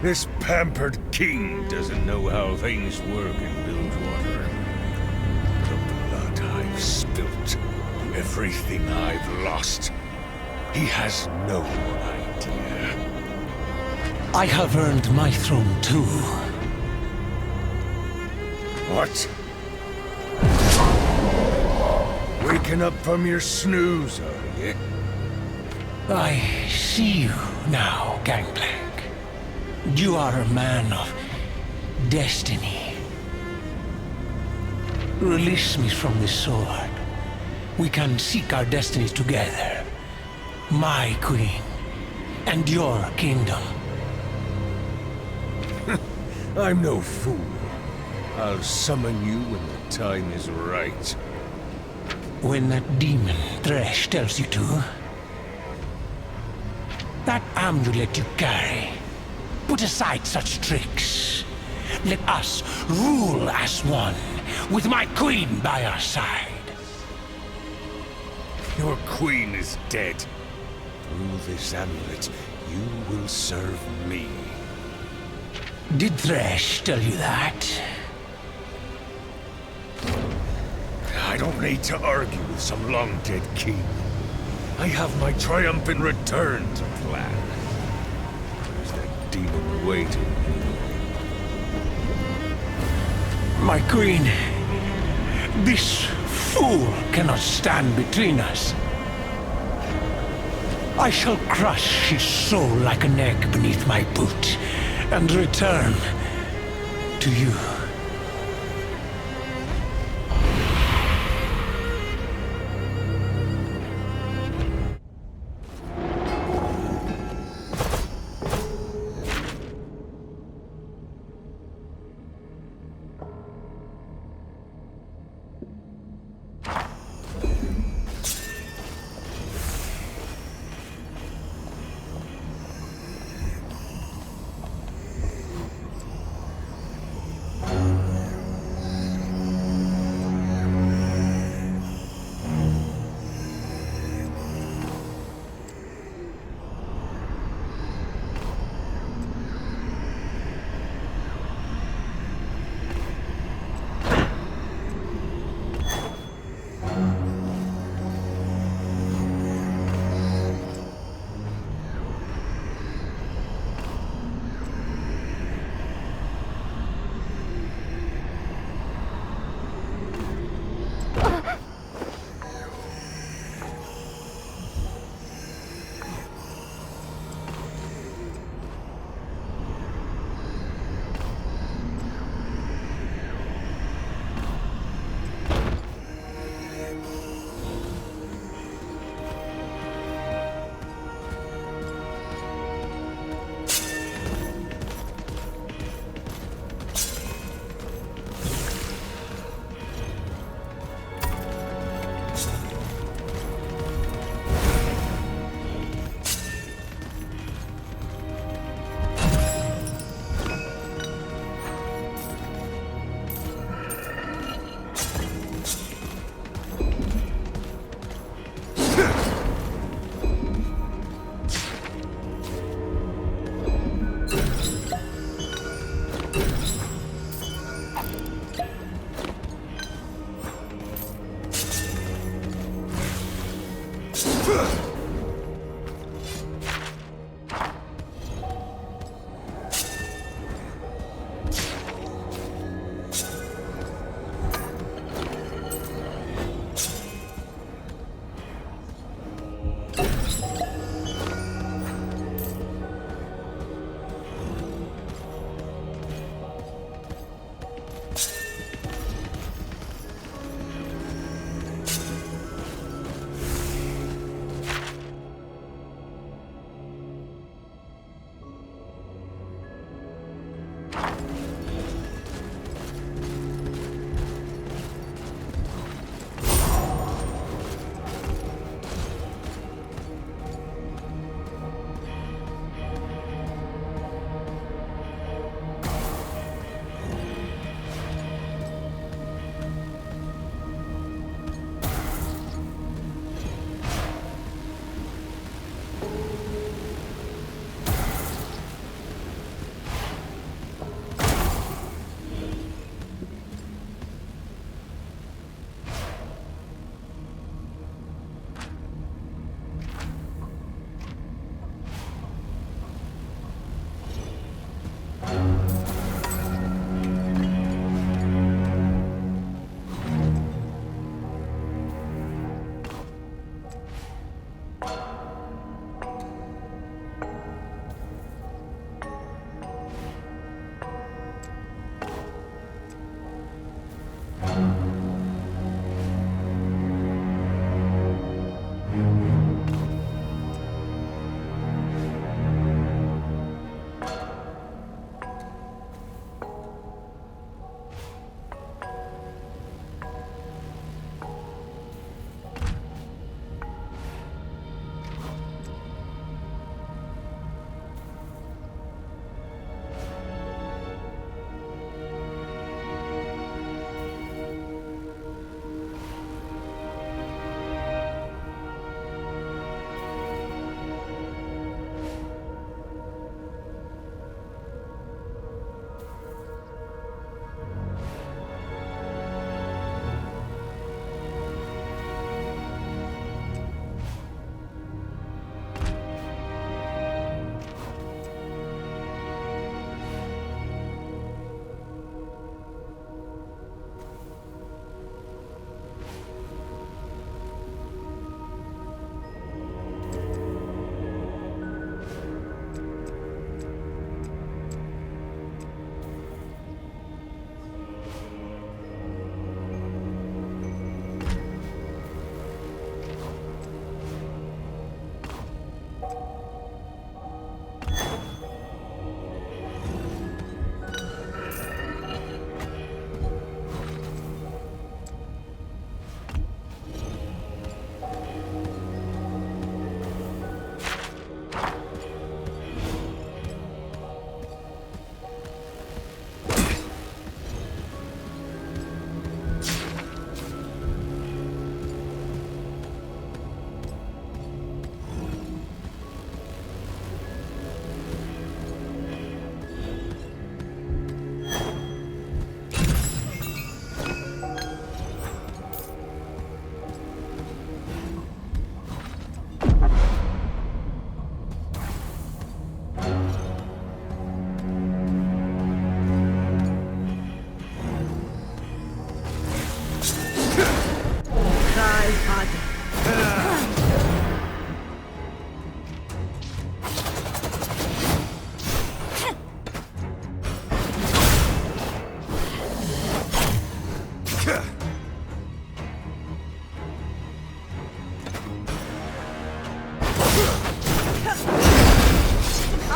This pampered king doesn't know how things work in Bilgewater. The blood I've spilt, everything I've lost. He has no idea. I have earned my throne too. What? Waking up from your snooze, are you? I see you now, Gangplank. You are a man of destiny. Release me from this sword. We can seek our destinies together. My queen, and your kingdom. I'm no fool. I'll summon you when the time is right. When that demon Thresh tells you to. That amulet you carry. Put aside such tricks. Let us rule as one, with my queen by our side. Your queen is dead. Through this amulet, you will serve me. Did Thresh tell you that? I don't need to argue with some long-dead king. I have my triumphant return to plan. There's that demon waiting. My queen, this fool cannot stand between us. I shall crush his soul like an egg beneath my boot, and return to you.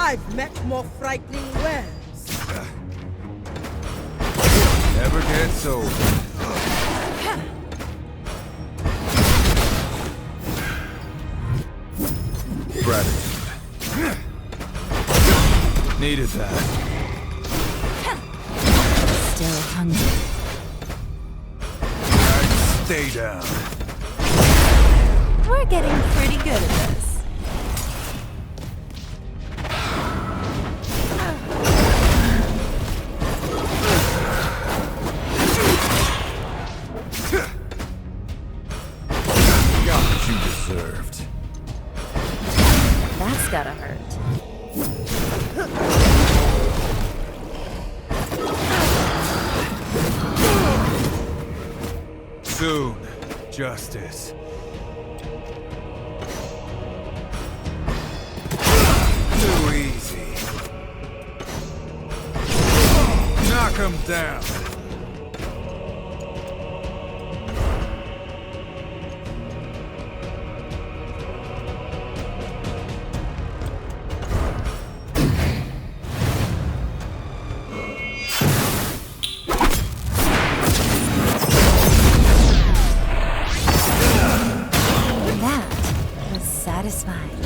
I've met more frightening wares. Never gets old. Gratitude. Needed that. Still hungry. Stay down. We're getting pretty good at this. Got what you deserved. That's gotta hurt. Soon, justice. Too easy. Knock him down. That was satisfying.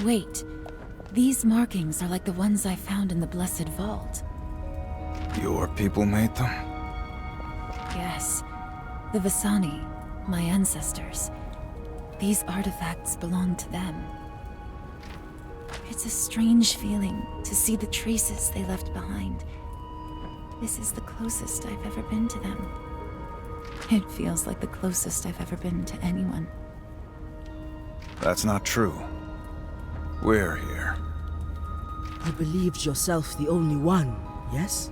Wait, these markings are like the ones I found in the Blessed Vault. Your people made them? Yes, the Vasani, my ancestors. These artifacts belong to them. It's a strange feeling to see the traces they left behind. This is the closest I've ever been to them. It feels like the closest I've ever been to anyone. That's not true. We're here. You believed yourself the only one, yes?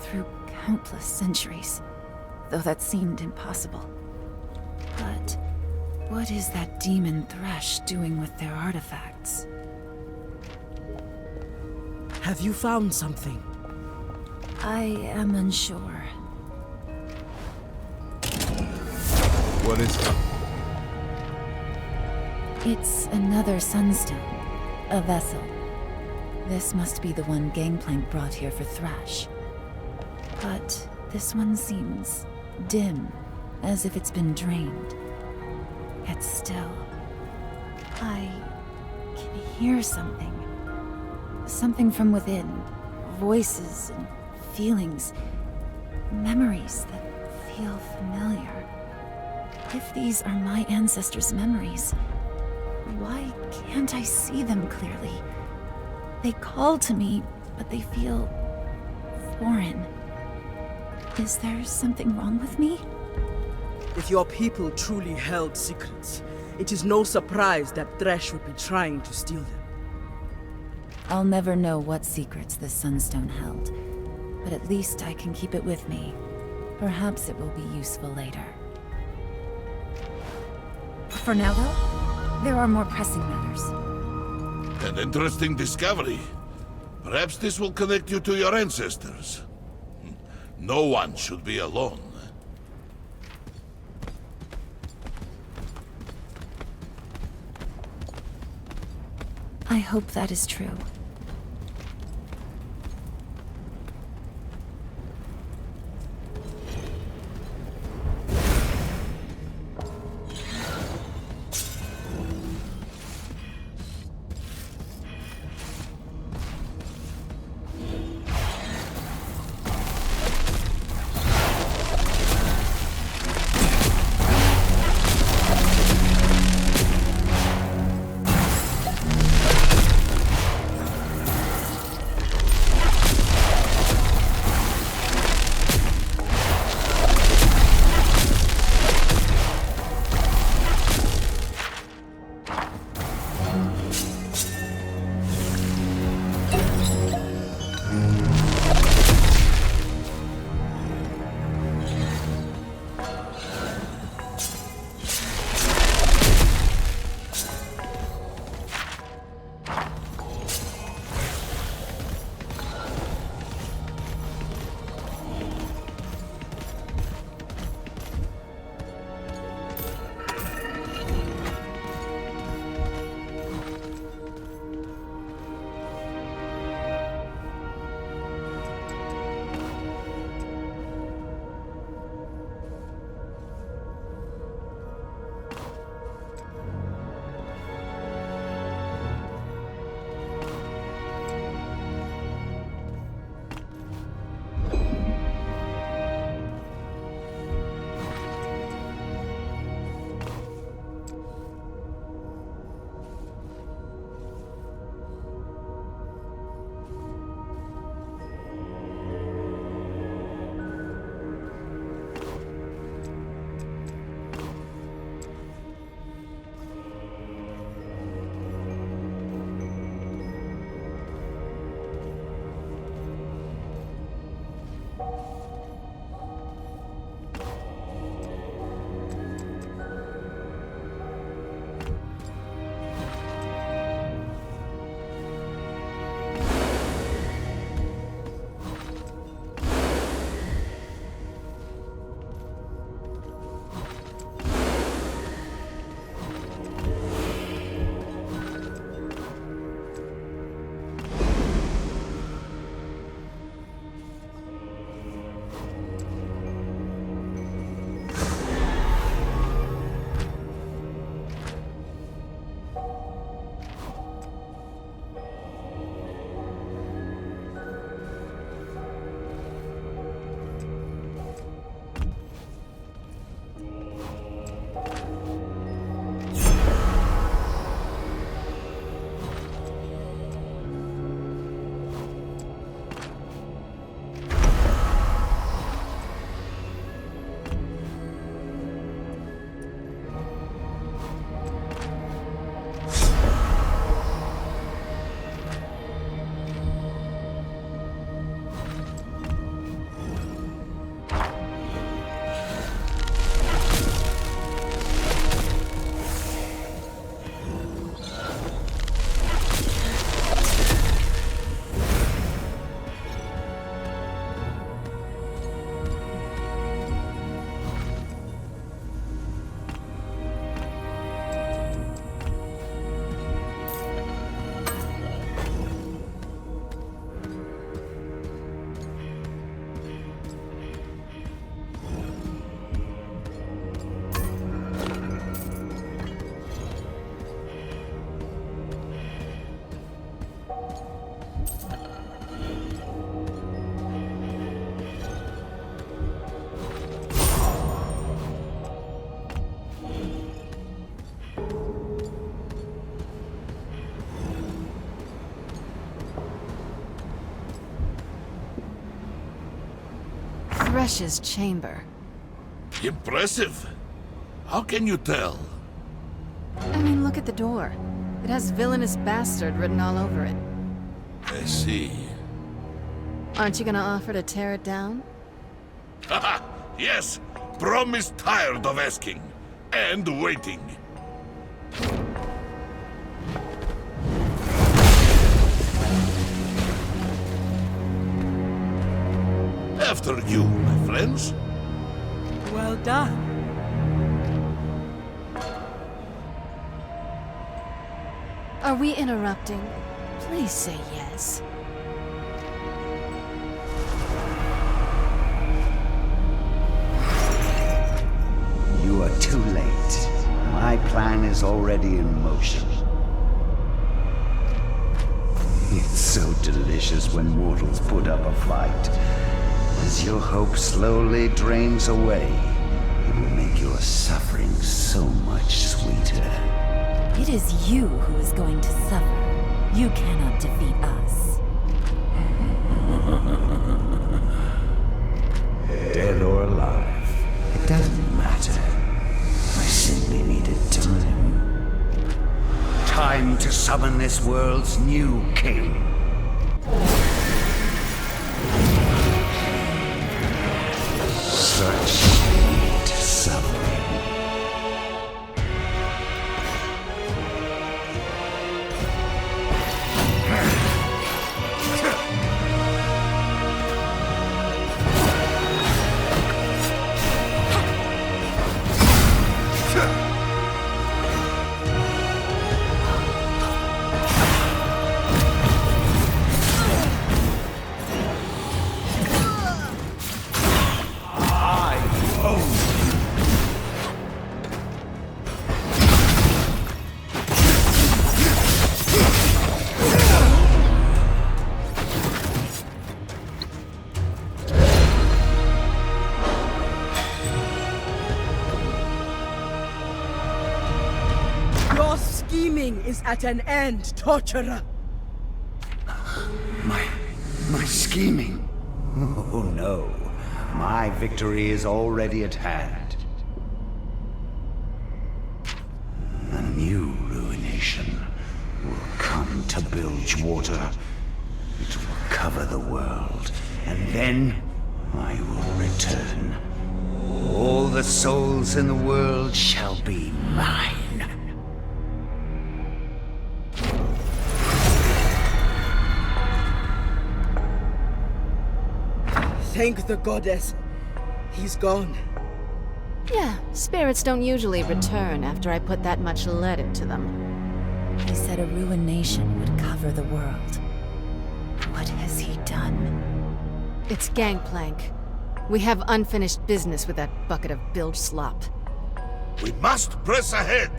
Through countless centuries, though that seemed impossible. But what is that demon Thresh doing with their artifacts? Have you found something? I am unsure. What is it? It's another sunstone. A vessel. This must be the one Gangplank brought here for Thresh. But this one seems dim, as if it's been drained. Yet still, I can hear something. Something from within. Voices and feelings. Memories that feel familiar. If these are my ancestors' memories, why can't I see them clearly? They call to me, but they feel foreign. Is there something wrong with me? If your people truly held secrets, it is no surprise that Thresh would be trying to steal them. I'll never know what secrets this sunstone held, but at least I can keep it with me. Perhaps it will be useful later. For now, though, there are more pressing matters. An interesting discovery. Perhaps this will connect you to your ancestors. No one should be alone. I hope that is true. Thresh's chamber. Impressive. How can you tell? I mean, look at the door. It has villainous bastard written all over it. I see. Aren't you gonna offer to tear it down? Haha, yes. Promise tired of asking. And waiting. After you, my friends. Well done. Are we interrupting? Please say yes. You are too late. My plan is already in motion. It's so delicious when mortals put up a fight. As your hope slowly drains away, it will make your suffering so much sweeter. It is you who is going to suffer. You cannot defeat us. Dead or alive, it doesn't matter. I simply needed time. Time to summon this world's new king. Such sweet suffering. Is at an end, torturer. My scheming. Oh no. My victory is already at hand. A new ruination will come to Bilgewater. It will cover the world, and then I will return. All the souls in the world shall be mine. Thank the goddess. He's gone. Yeah, spirits don't usually return after I put that much lead into them. He said a ruination would cover the world. What has he done? It's Gangplank. We have unfinished business with that bucket of bilge slop. We must press ahead.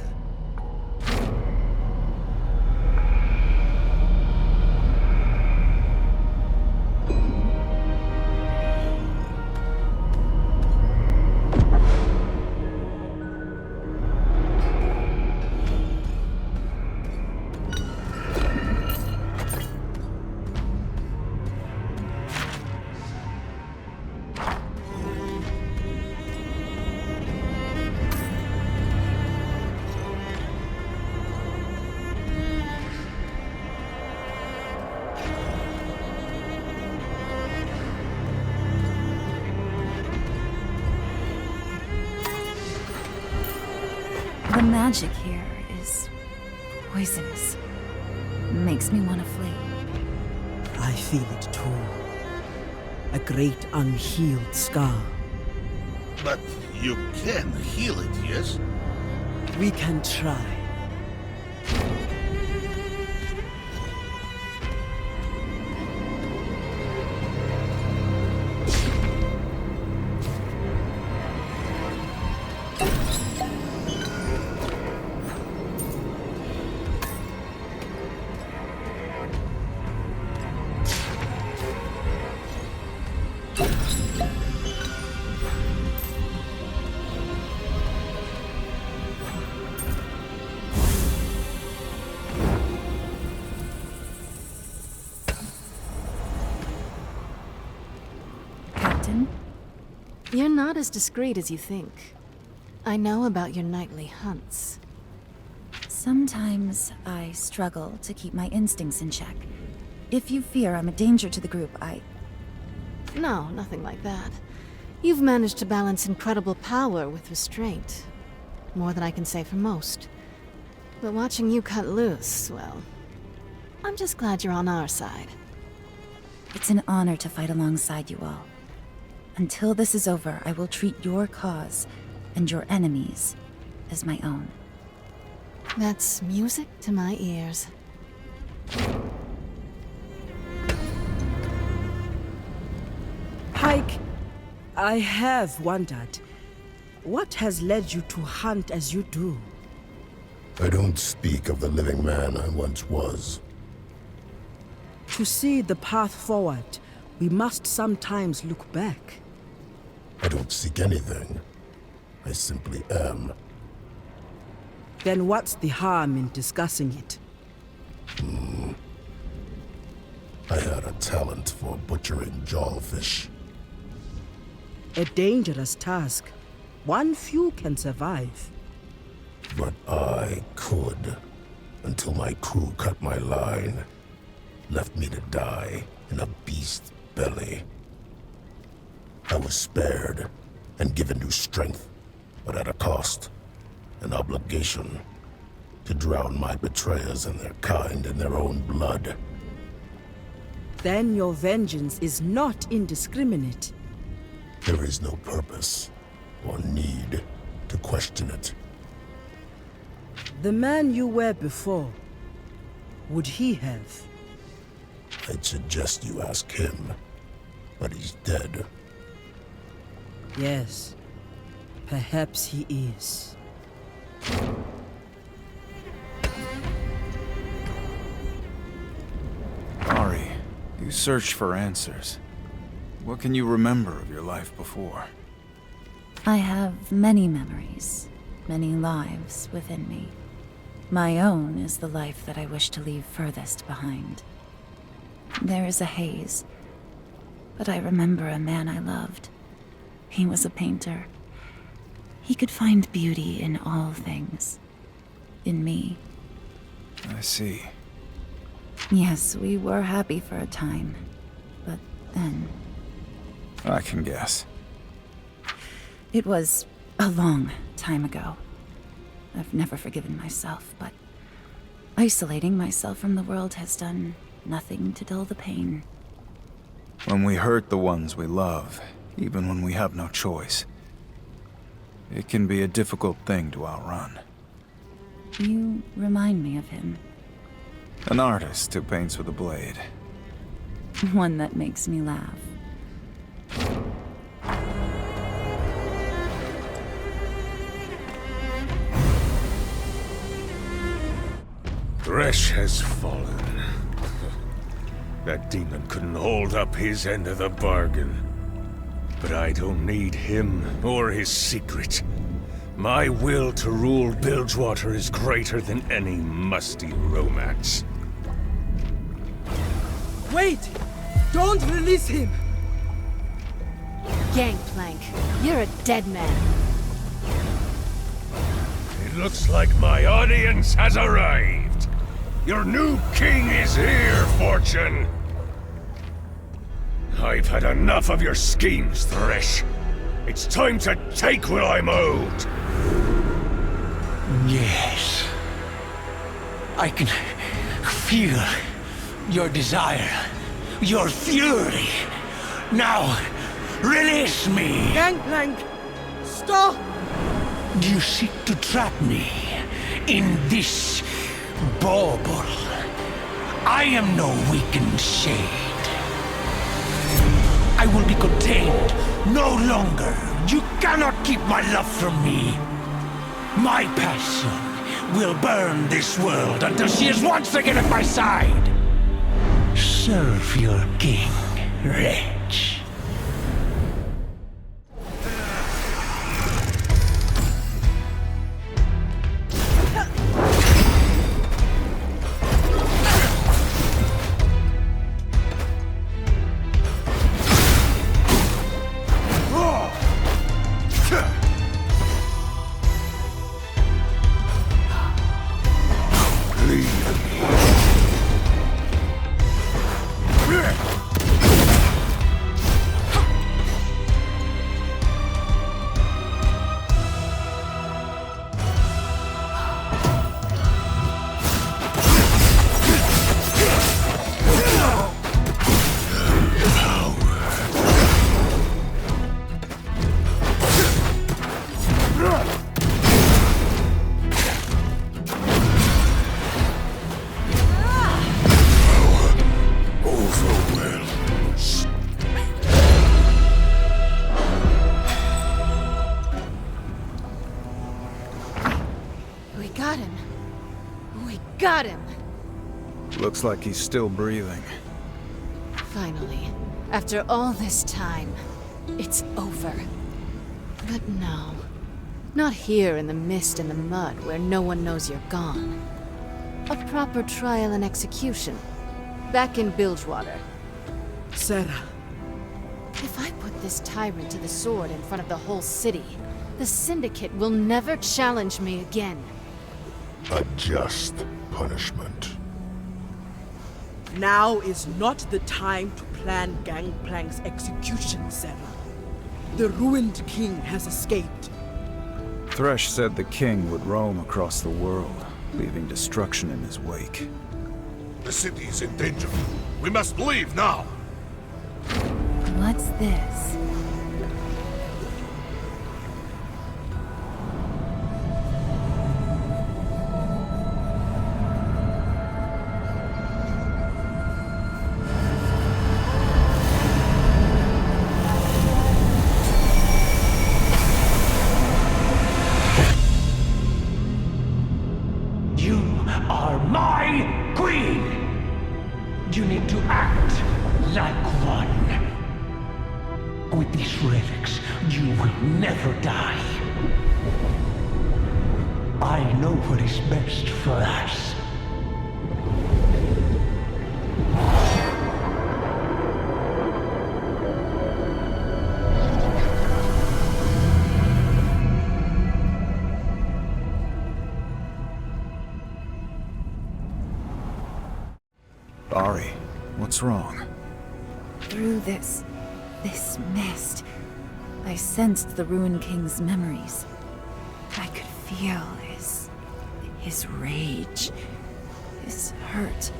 The magic here is poisonous. Makes me want to flee. I feel it too. A great unhealed scar. But you can heal it, yes? We can try. You're not as discreet as you think. I know about your nightly hunts. Sometimes I struggle to keep my instincts in check. If you fear I'm a danger to the group, No, nothing like that. You've managed to balance incredible power with restraint. More than I can say for most. But watching you cut loose, well... I'm just glad you're on our side. It's an honor to fight alongside you all. Until this is over, I will treat your cause and your enemies as my own. That's music to my ears. Pike, I have wondered, what has led you to hunt as you do? I don't speak of the living man I once was. To see the path forward, we must sometimes look back. I don't seek anything. I simply am. Then what's the harm in discussing it? I had a talent for butchering jawfish. A dangerous task. One few can survive. But I could, until my crew cut my line, left me to die in a beast's belly. I was spared and given new strength, but at a cost, an obligation, to drown my betrayers and their kind in their own blood. Then your vengeance is not indiscriminate. There is no purpose or need to question it. The man you were before, would he have? I'd suggest you ask him, but he's dead. Yes, perhaps he is. Ari, you searched for answers. What can you remember of your life before? I have many memories, many lives within me. My own is the life that I wish to leave furthest behind. There is a haze, but I remember a man I loved. He was a painter. He could find beauty in all things. In me. I see. Yes, we were happy for a time, but then... I can guess. It was a long time ago. I've never forgiven myself, but isolating myself from the world has done nothing to dull the pain. When we hurt the ones we love, even when we have no choice, it can be a difficult thing to outrun. You remind me of him. An artist who paints with a blade. One that makes me laugh. Thresh has fallen. That demon couldn't hold up his end of the bargain. But I don't need him or his secret. My will to rule Bilgewater is greater than any musty romance. Wait! Don't release him! Gangplank, you're a dead man. It looks like my audience has arrived. Your new king is here, Fortune. I've had enough of your schemes, Thresh. It's time to take what I'm owed. Yes. I can feel your desire, your fury. Now, release me! Gangplank! Stop! You seek to trap me in this bauble. I am no weakened shade. I will be contained no longer. You cannot keep my love from me. My passion will burn this world until she is once again at my side. Serve your king, wretch. got him. We got him! Looks like he's still breathing. Finally, after all this time, it's over. But no. Not here in the mist and the mud where no one knows you're gone. A proper trial and execution. Back in Bilgewater. Sarah. If I put this tyrant to the sword in front of the whole city, the Syndicate will never challenge me again. A just punishment. Now is not the time to plan Gangplank's execution, Sarah. The ruined king has escaped. Thresh said the king would roam across the world, leaving destruction in his wake. The city is in danger. We must leave now! What's this? You are my queen! You need to act like one. With these relics, you will never die. I know what is best for us. Ari, what's wrong? Through this mist, I sensed the Ruined King's memories. I could feel his rage, his hurt,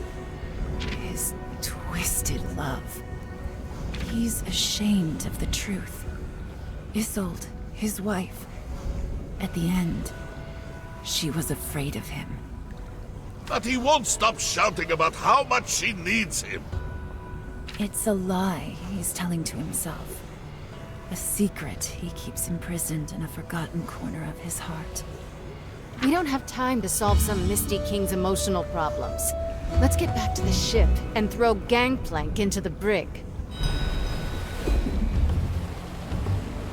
his twisted love. He's ashamed of the truth. Isolde, his wife, at the end, she was afraid of him. But he won't stop shouting about how much she needs him. It's a lie he's telling to himself. A secret he keeps imprisoned in a forgotten corner of his heart. We don't have time to solve some Misty King's emotional problems. Let's get back to the ship and throw Gangplank into the brig.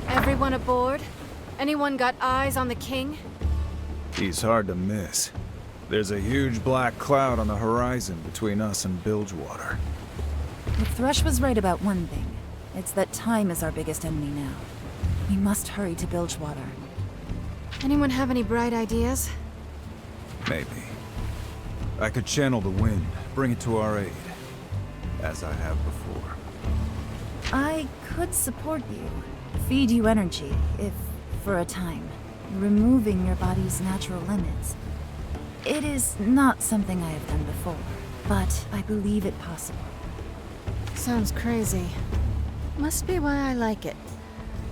Everyone aboard? Anyone got eyes on the king? He's hard to miss. There's a huge black cloud on the horizon between us and Bilgewater. If Thresh was right about one thing, it's that time is our biggest enemy now. We must hurry to Bilgewater. Anyone have any bright ideas? Maybe. I could channel the wind, bring it to our aid, as I have before. I could support you, feed you energy, if for a time, removing your body's natural limits. It is not something I have done before, but I believe it possible. Sounds crazy. Must be why I like it.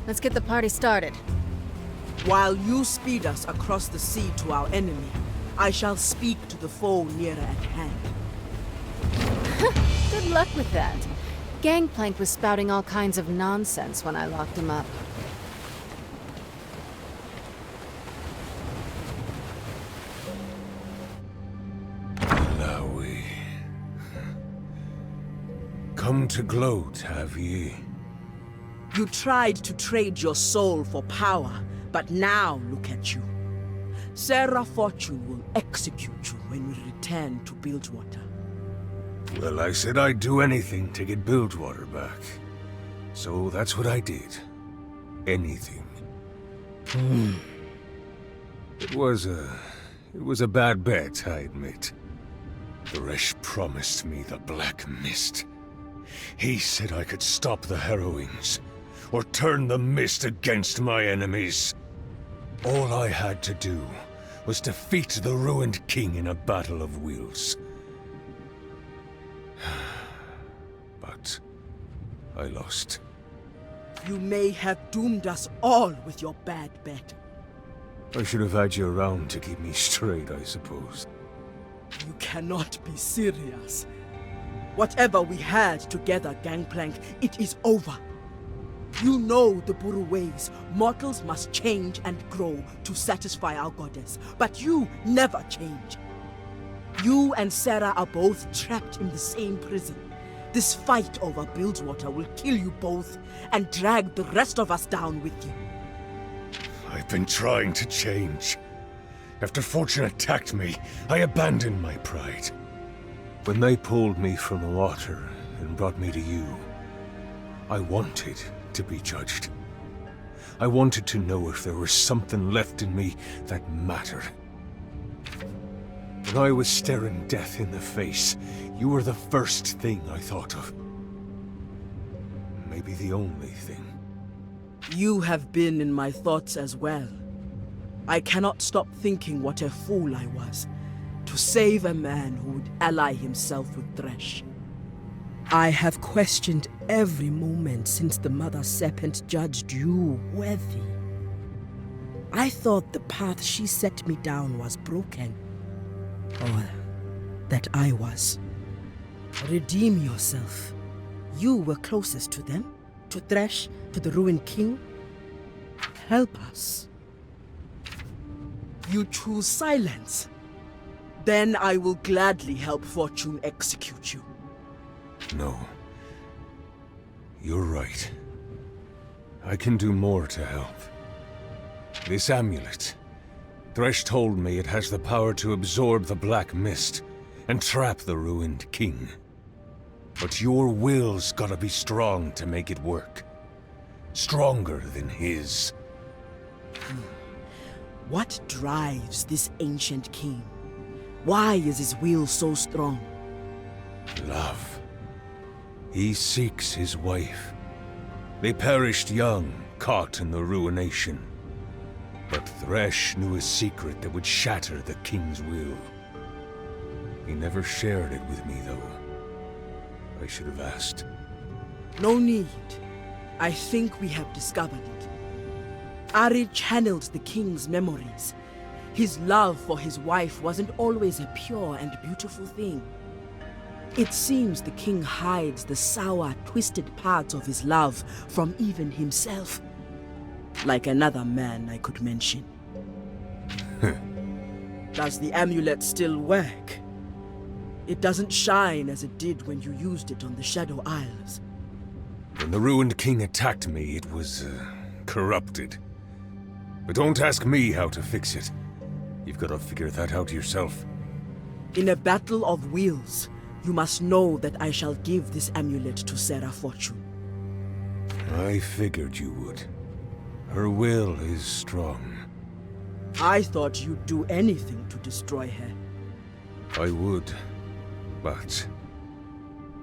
Let's get the party started. While you speed us across the sea to our enemy, I shall speak to the foe nearer at hand. Good luck with that. Gangplank was spouting all kinds of nonsense when I locked him up. Come to gloat, have ye? You tried to trade your soul for power, but now look at you. Sarah Fortune will execute you when we return to Bilgewater. Well, I said I'd do anything to get Bilgewater back. So that's what I did. Anything. It was a bad bet, I admit. Thresh promised me the Black Mist. He said I could stop the Harrowings, or turn the mist against my enemies. All I had to do was defeat the ruined king in a battle of wills. But I lost. You may have doomed us all with your bad bet. I should have had you around to keep me straight, I suppose. You cannot be serious. Whatever we had together, Gangplank, it is over. You know the Buru ways. Mortals must change and grow to satisfy our goddess. But you never change. You and Sarah are both trapped in the same prison. This fight over Bilgewater will kill you both and drag the rest of us down with you. I've been trying to change. After Fortune attacked me, I abandoned my pride. When they pulled me from the water and brought me to you, I wanted to be judged. I wanted to know if there was something left in me that mattered. When I was staring death in the face, you were the first thing I thought of. Maybe the only thing. You have been in my thoughts as well. I cannot stop thinking what a fool I was to save a man who would ally himself with Thresh. I have questioned every moment since the Mother Serpent judged you worthy. I thought the path she set me down was broken. Or that I was. Redeem yourself. You were closest to them, to Thresh, to the Ruined King. Help us. You choose silence. Then I will gladly help Fortune execute you. No. You're right. I can do more to help. This amulet. Thresh told me it has the power to absorb the black mist and trap the Ruined King. But your will's gotta be strong to make it work. Stronger than his. What drives this ancient king? Why is his will so strong? Love. He seeks his wife. They perished young, caught in the ruination. But Thresh knew a secret that would shatter the king's will. He never shared it with me, though. I should have asked. No need. I think we have discovered it. Ari channeled the king's memories. His love for his wife wasn't always a pure and beautiful thing. It seems the king hides the sour, twisted parts of his love from even himself. Like another man I could mention. Does the amulet still work? It doesn't shine as it did when you used it on the Shadow Isles. When the Ruined King attacked me, it was, corrupted. But don't ask me how to fix it. You've got to figure that out yourself. In a battle of wills, you must know that I shall give this amulet to Sarah Fortune. I figured you would. Her will is strong. I thought you'd do anything to destroy her. I would, but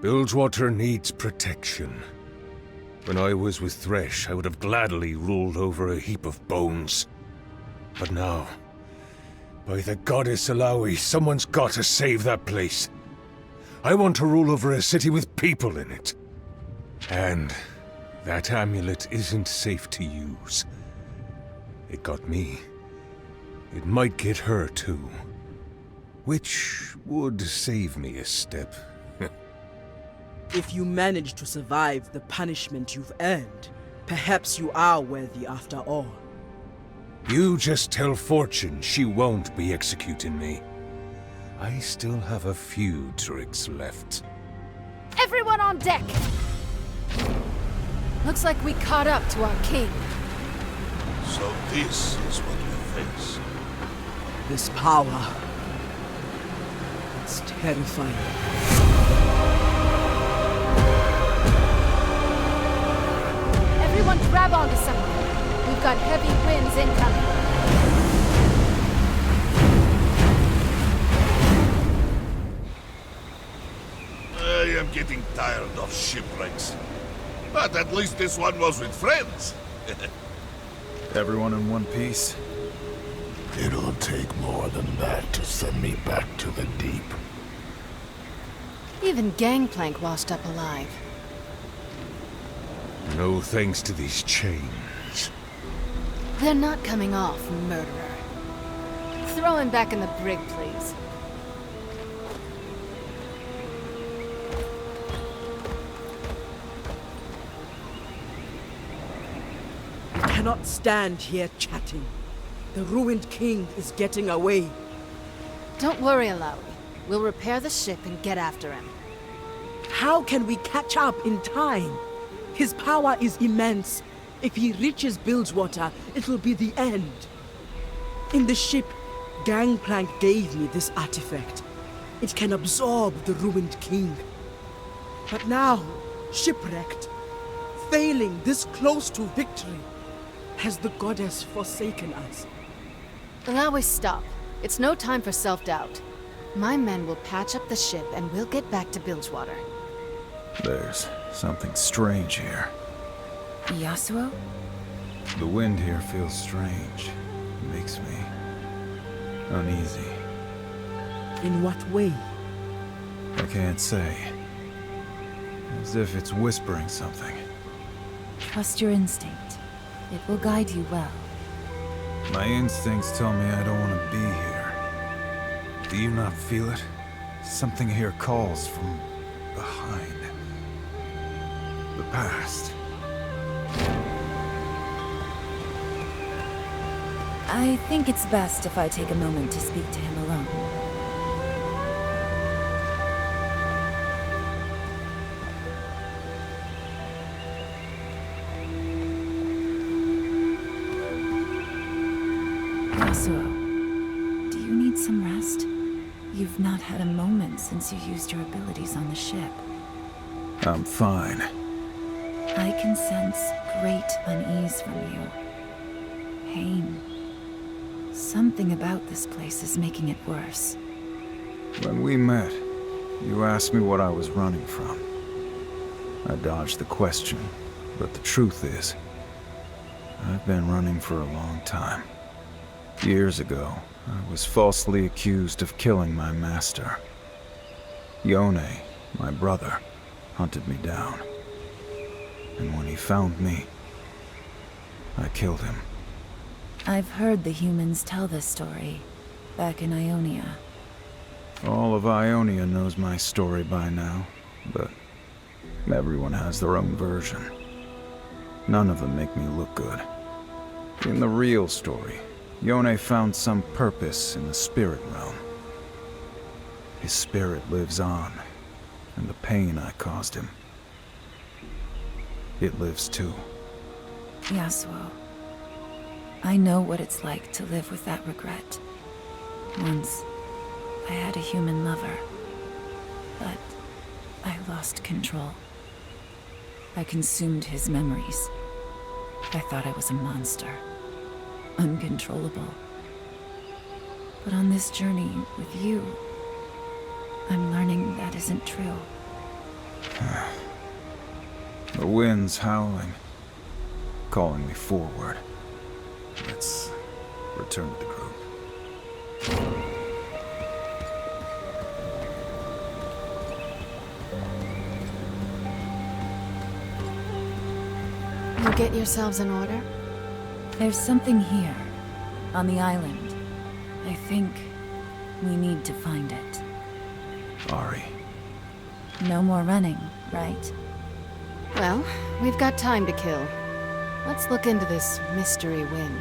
Bilgewater needs protection. When I was with Thresh, I would have gladly ruled over a heap of bones. But now, by the goddess L.O.L, someone's got to save that place. I want to rule over a city with people in it. And that amulet isn't safe to use. It got me. It might get her too. Which would save me a step. If you manage to survive the punishment you've earned, perhaps you are worthy after all. You just tell Fortune she won't be executing me. I still have a few tricks left. Everyone on deck! Looks like we caught up to our king. So this is what we face. This power. It's terrifying. Everyone grab onto something. We've got heavy winds incoming. I am getting tired of shipwrecks. But at least this one was with friends. Everyone in one piece? It'll take more than that to send me back to the deep. Even Gangplank washed up alive. No thanks to these chains. They're not coming off, murderer. Throw him back in the brig, please. cannot stand here chatting. The ruined king is getting away. Don't worry, L.O.L. We'll repair the ship and get after him. How can we catch up in time? His power is immense. If he reaches Bilgewater, it will be the end. In the ship, Gangplank gave me this artifact. It can absorb the ruined king. But now, shipwrecked, failing this close to victory, has the goddess forsaken us? L.O.L., stop. It's no time for self-doubt. My men will patch up the ship and we'll get back to Bilgewater. There's something strange here. Yasuo? The wind here feels strange. It makes me uneasy. In what way? I can't say. As if it's whispering something. Trust your instinct. It will guide you well. My instincts tell me I don't want to be here. Do you not feel it? Something here calls from behind. The past. I think it's best if I take a moment to speak to him alone. Yasuo, do you need some rest? You've not had a moment since you used your abilities on the ship. I'm fine. I can sense great unease from you. Pain. Something about this place is making it worse. When we met, you asked me what I was running from. I dodged the question, but the truth is, I've been running for a long time. Years ago, I was falsely accused of killing my master. Yone, my brother, hunted me down. And when he found me, I killed him. I've heard the humans tell this story, back in Ionia. All of Ionia knows my story by now, but everyone has their own version. None of them make me look good. In the real story, Yone found some purpose in the spirit realm. His spirit lives on, and the pain I caused him, it lives too. Yasuo, I know what it's like to live with that regret. Once, I had a human lover, but I lost control. I consumed his memories. I thought I was a monster, uncontrollable. But on this journey with you, I'm learning that isn't true. The wind's howling, calling me forward. Let's return to the group. You get yourselves in order? There's something here, on the island. I think we need to find it. Ari. No more running, right? Well, we've got time to kill. Let's look into this mystery wind.